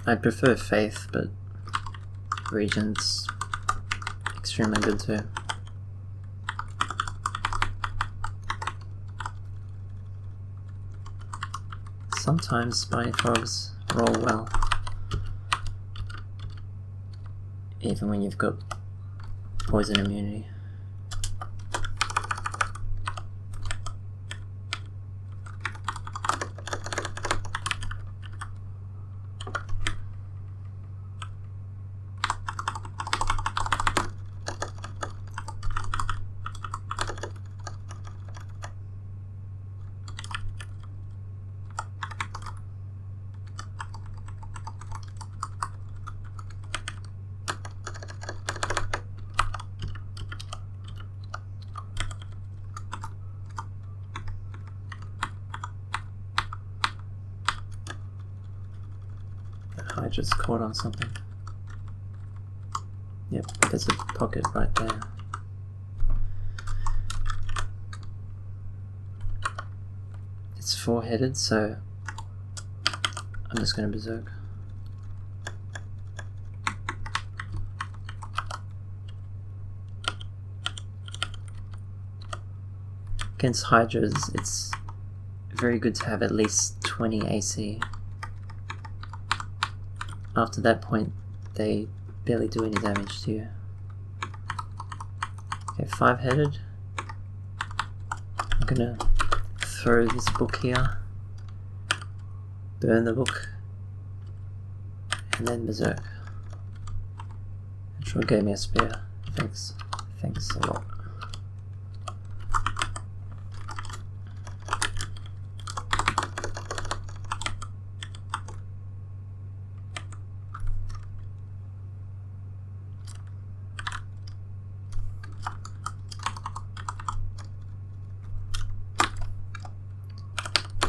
I'd prefer faith, but regen's extremely good too. Sometimes spiny frogs roll well, even when you've got poison immunity. I just caught on something. Yep, there's a pocket right there. It's four-headed, so I'm just going to berserk. Against Hydras, it's very good to have at least 20 AC. After that point, they barely do any damage to you. Okay, five-headed. I'm gonna throw this book here, burn the book, and then berserk. Troy gave me a spear. Thanks a lot.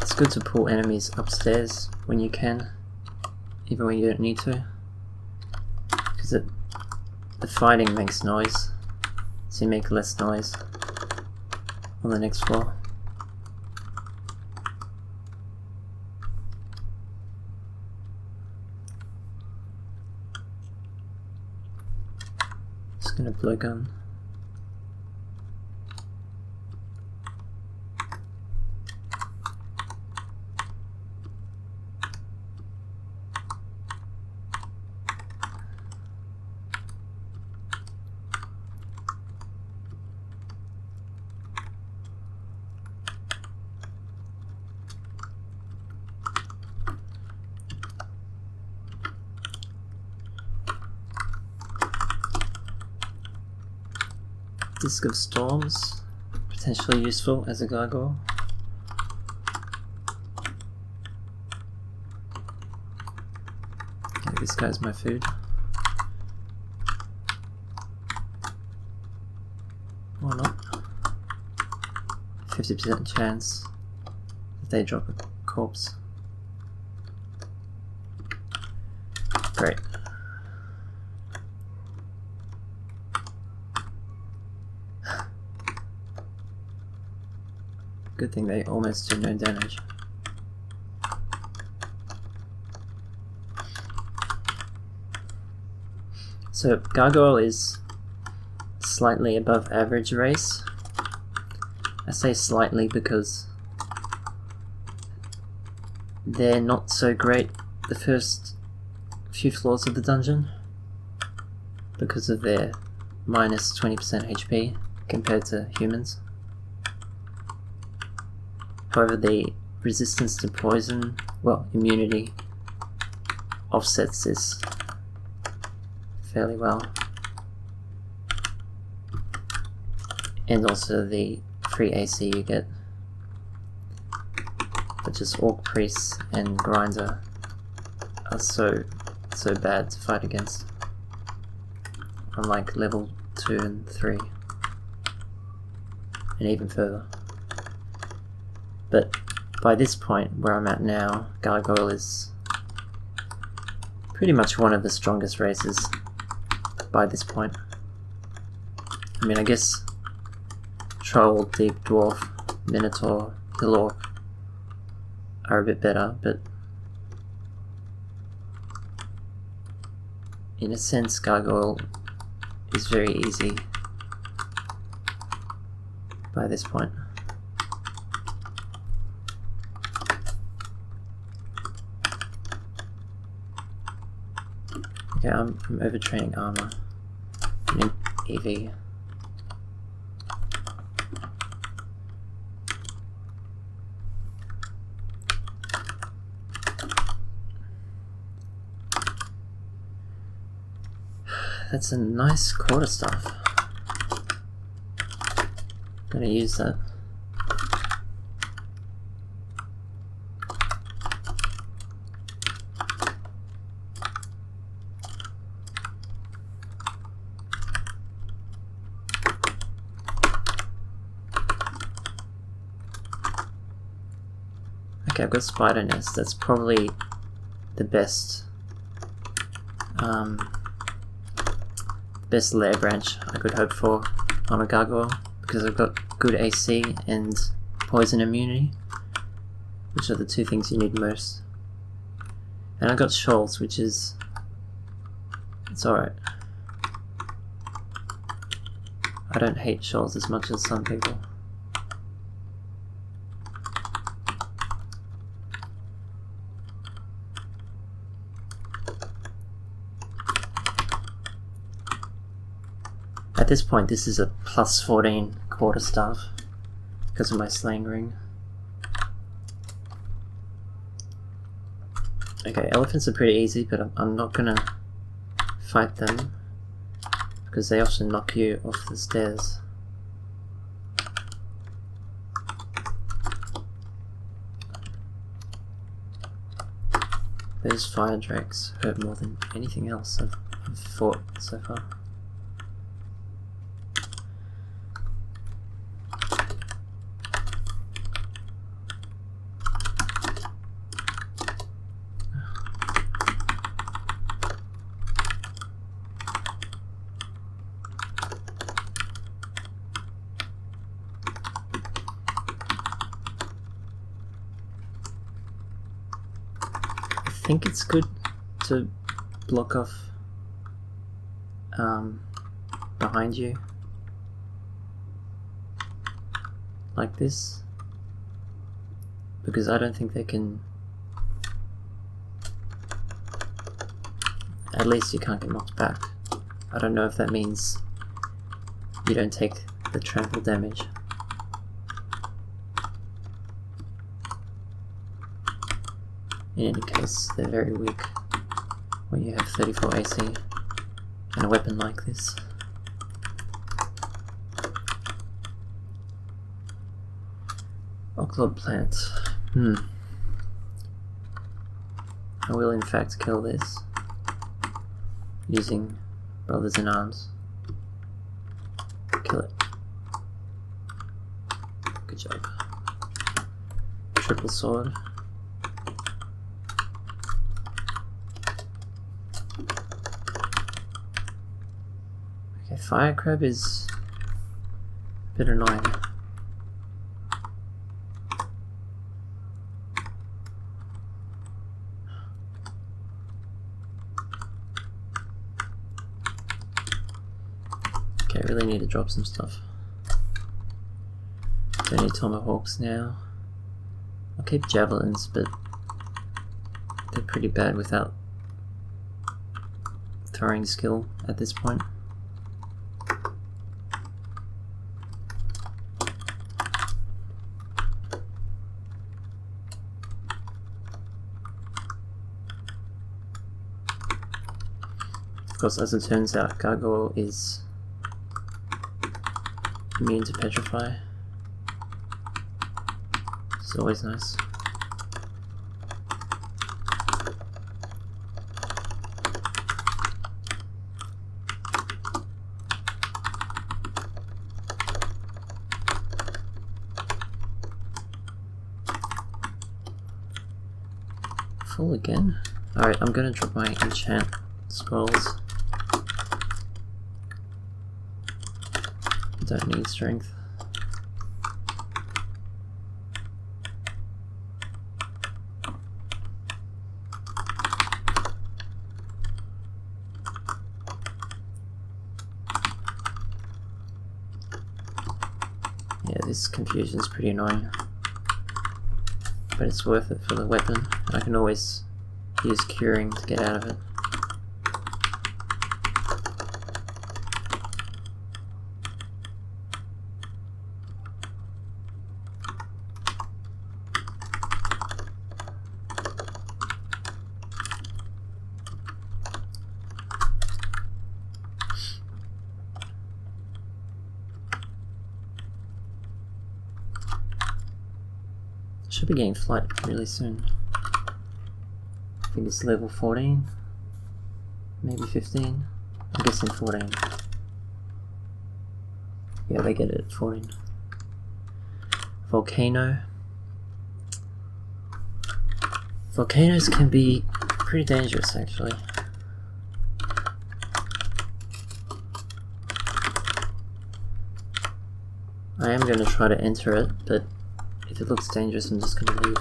It's good to pull enemies upstairs when you can, even when you don't need to, because the fighting makes noise, so you make less noise on the next floor. Just gonna blowgun. Disc of Storms, potentially useful as a gargoyle. Okay, this guy's my food. Or not. 50% chance that they drop a corpse. Great. Good thing they almost do no damage. So Gargoyle is slightly above average race. I say slightly because they're not so great the first few floors of the dungeon because of their minus 20% HP compared to humans. However, the resistance to poison, well, immunity, offsets this fairly well. And also the free AC you get. But just Orc Priests and Grinder are so bad to fight against on like level 2 and 3 and even further. But by this point where I'm at now, GrGl is pretty much one of the strongest races by this point. I mean, I guess Troll, Deep Dwarf, Minotaur, Hill Orc are a bit better, but in a sense GrGl is very easy by this point. Okay, I'm overtraining armor. I need EV. That's a nice quarterstaff. Gonna use that. Okay, I've got Spider Nest. That's probably the best best lair branch I could hope for on a GrGl, because I've got good AC and poison immunity, which are the two things you need most. And I got Shoals, which is, it's alright. I don't hate Shoals as much as some people. At this point, this is a plus 14 quarterstaff because of my slaying ring. Okay, elephants are pretty easy, but I'm not gonna fight them because they often knock you off the stairs. Those fire drakes hurt more than anything else I've fought so far. I think it's good to block off behind you like this, because I don't think they can, at least you can't get knocked back. I don't know if that means you don't take the trample damage. In any case, they're very weak when you have 34 AC and a weapon like this. Oxlord plant. I will in fact kill this using Brothers in Arms. Kill it. Good job. Triple sword. Okay, fire crab is a bit annoying. Okay, I really need to drop some stuff. Don't need tomahawks now. I'll keep javelins, but They're pretty bad without throwing skill at this point. Of course, as it turns out, GrGl is immune to petrify. It's always nice. Full again? Alright, I'm gonna drop my enchant scrolls. Don't need strength. Yeah, this confusion's pretty annoying. But it's worth it for the weapon. I can always use curing to get out of it. Should be getting flight really soon. I think it's level 14, maybe 15. I'm guessing 14. Yeah, they get it at 14. Volcano. Volcanoes can be pretty dangerous, actually. I am going to try to enter it, but if it looks dangerous, I'm just going to leave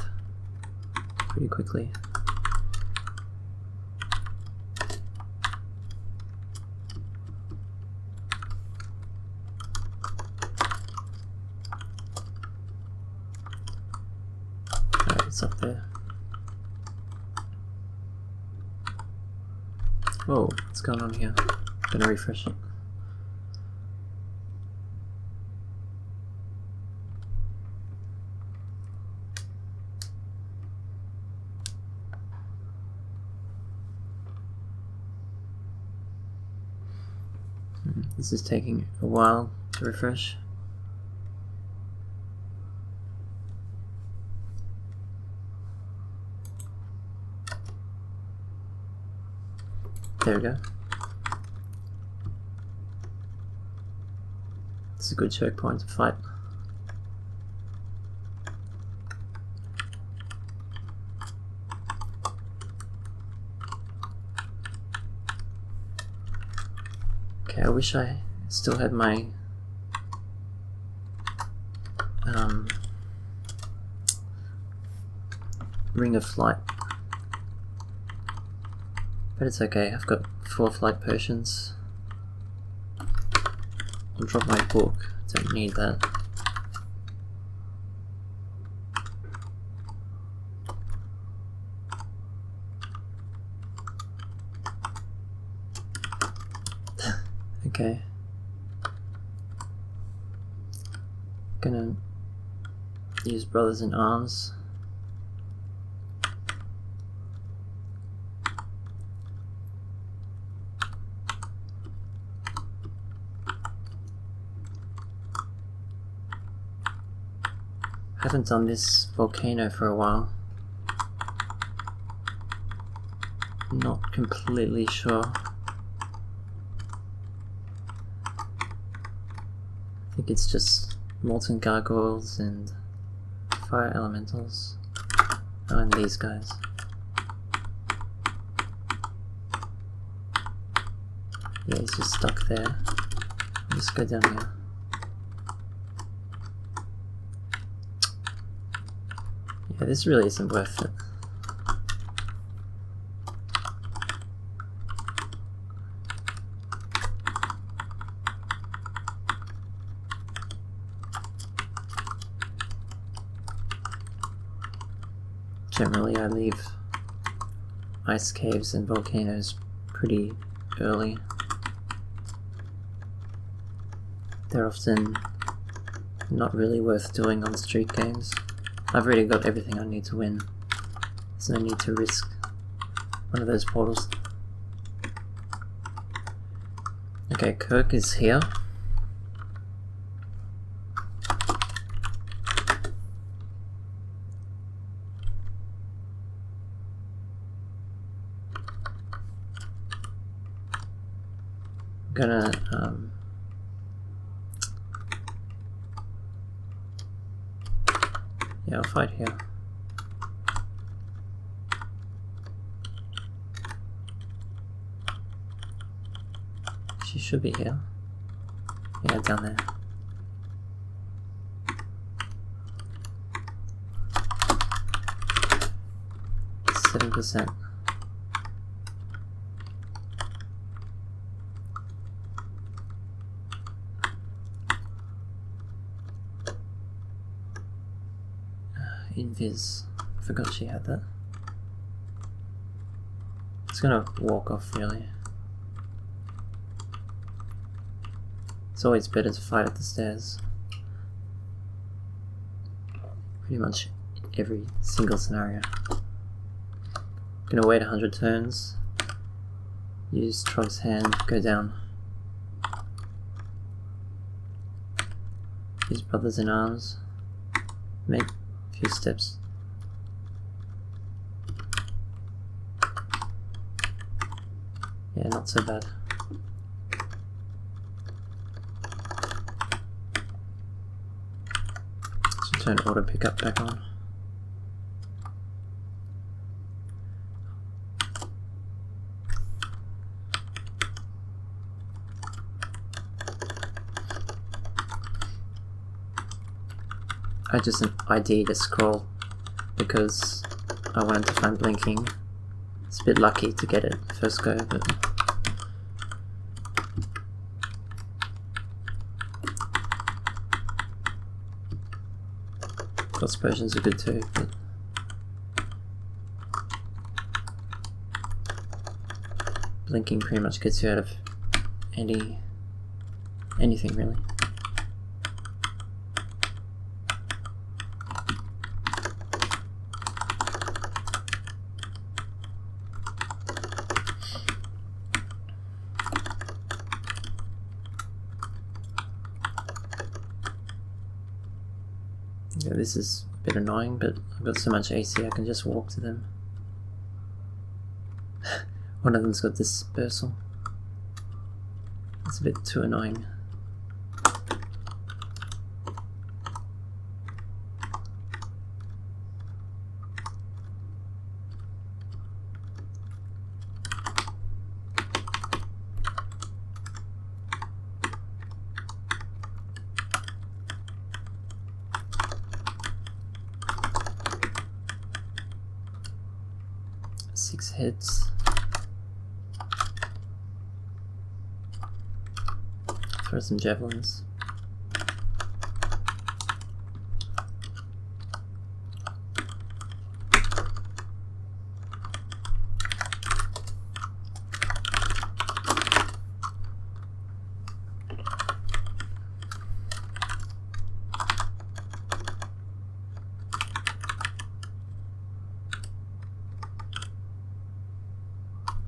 pretty quickly. Alright, it's up there. Whoa, what's going on here? I'm going to refresh it. This is taking a while to refresh. There we go. It's a good choke point to fight. Okay, I wish I still had my Ring of Flight, but it's okay. I've got 4 flight potions. I'll drop my book, don't need that. Okay. Gonna use Brothers in Arms. Haven't done this volcano for a while. Not completely sure. I think it's just molten gargoyles and fire elementals. Oh, and these guys. Yeah, he's just stuck there. I'll just go down here. Yeah, this really isn't worth it. Generally, I leave ice caves and volcanoes pretty early. They're often not really worth doing on street games. I've already got everything I need to win. There's no need to risk one of those portals. Okay, Kirk is here. I'm gonna yeah, I'll fight here. She should be here. Yeah, down there. %. Invis. Forgot she had that. It's gonna walk off really. It's always better to fight at the stairs. Pretty much every single scenario. Gonna wait 100 turns. Use Trog's hand, go down. Use Brothers in Arms. Make a few steps. Yeah, not so bad. So turn auto pickup back on. I just ID'd a scroll because I wanted to find blinking. It's a bit lucky to get it first go, but Ghost potions are good too, but blinking pretty much gets you out of anything really. Yeah, this is a bit annoying, but I've got so much AC I can just walk to them. One of them's got dispersal. It's a bit too annoying. Six hits. Throw some javelins.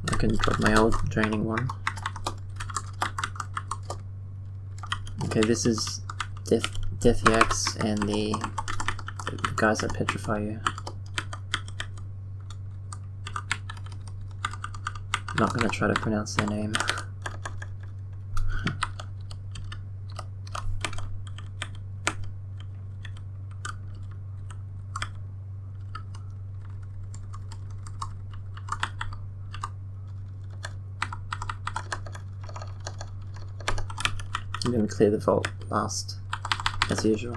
I can drop my old draining one. Okay, this is Deathy Axe and the guys that petrify you. I'm not gonna try to pronounce their name. I'm going to clear the vault last, as usual.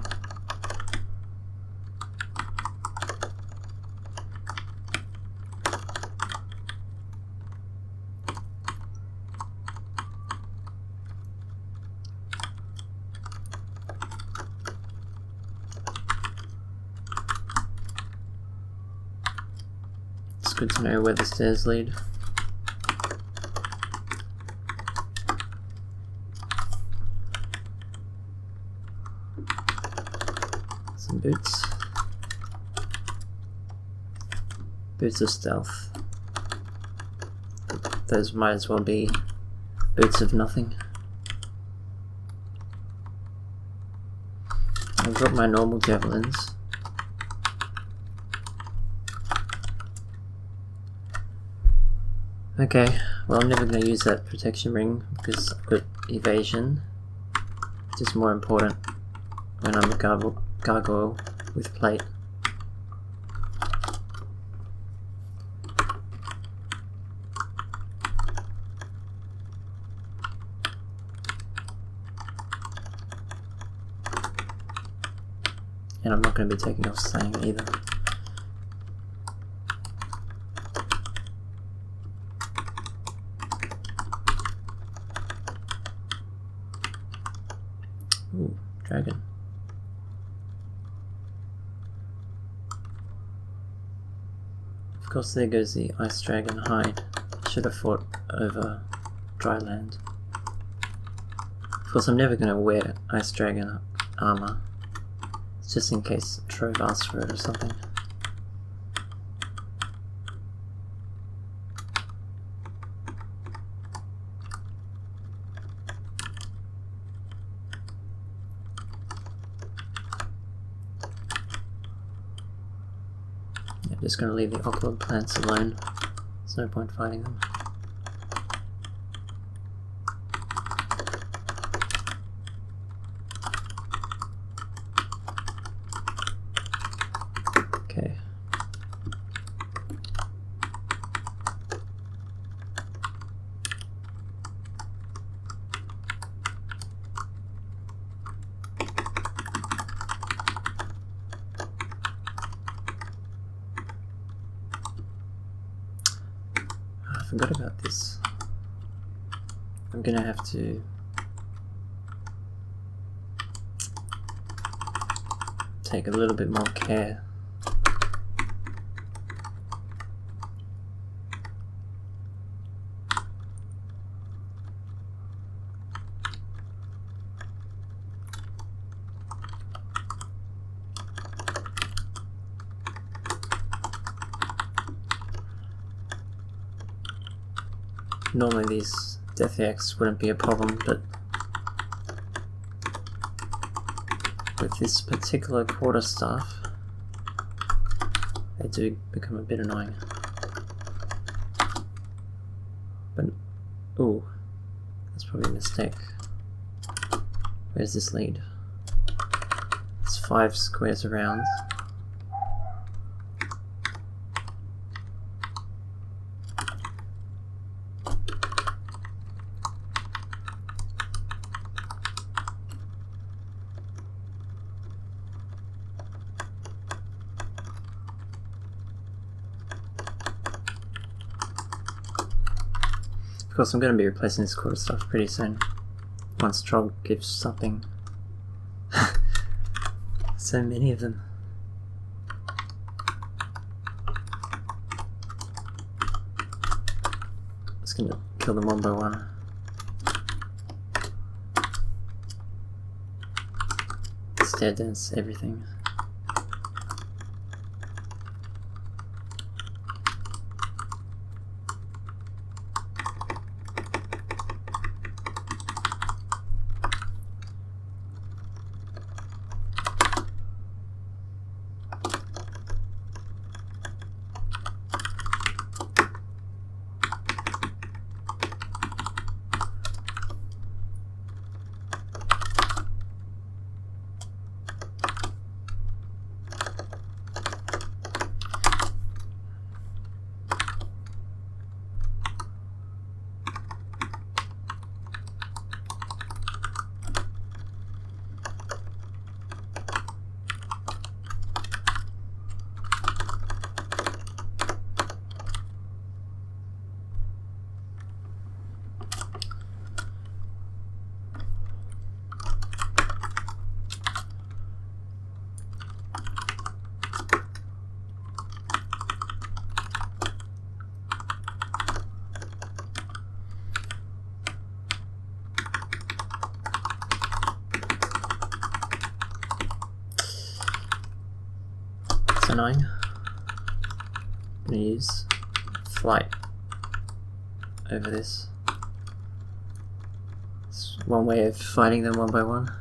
Just good to know where the stairs lead. Some boots. Boots of stealth. Those might as well be boots of nothing. I've got my normal javelins. Okay, well I'm never going to use that protection ring because I've got evasion, which is more important when I'm a gargoyle with plate. And I'm not going to be taking off slaying either. Ooh, dragon. Of course, there goes the ice dragon hide. Should have fought over dry land. Of course, I'm never going to wear ice dragon armor. Just in case Trove asks for it or something. I'm just going to leave the awkward plants alone. There's no point fighting them. Okay. I forgot about this. I'm gonna have to take a little bit more care. Normally these death X wouldn't be a problem, but with this particular quarterstaff, they do become a bit annoying. But, ooh, that's probably a mistake. Where's this lead? It's 5 squares around. Of course, I'm going to be replacing this quarterstaff pretty soon. Once Trog gives something. So many of them. Just going to kill them one by one. Stair dance everything. annoying. I'm gonna use flight over this. It's one way of fighting them one by one.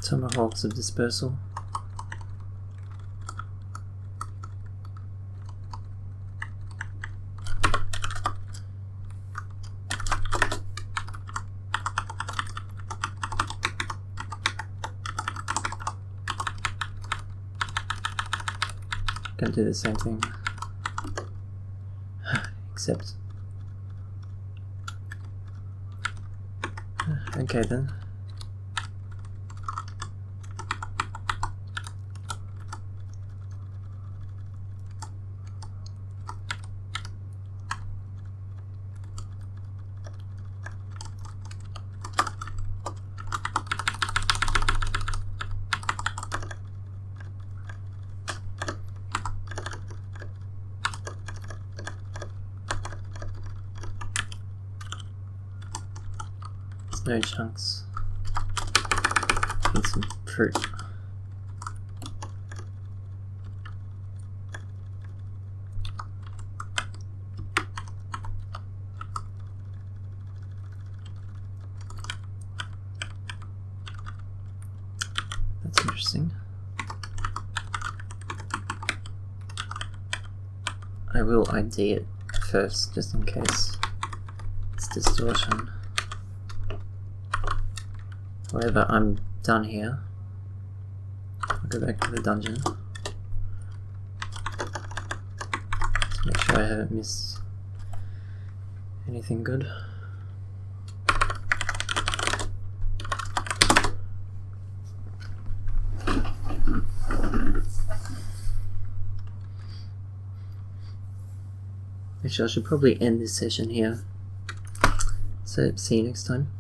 Tomahawks of dispersal. Gonna do the same thing, except okay then. No chunks. Need some fruit. That's interesting. I will ID it first, just in case it's distortion. However, I'm done here. I'll go back to the dungeon. Let's make sure I haven't missed anything good. Actually, I should probably end this session here. So, see you next time.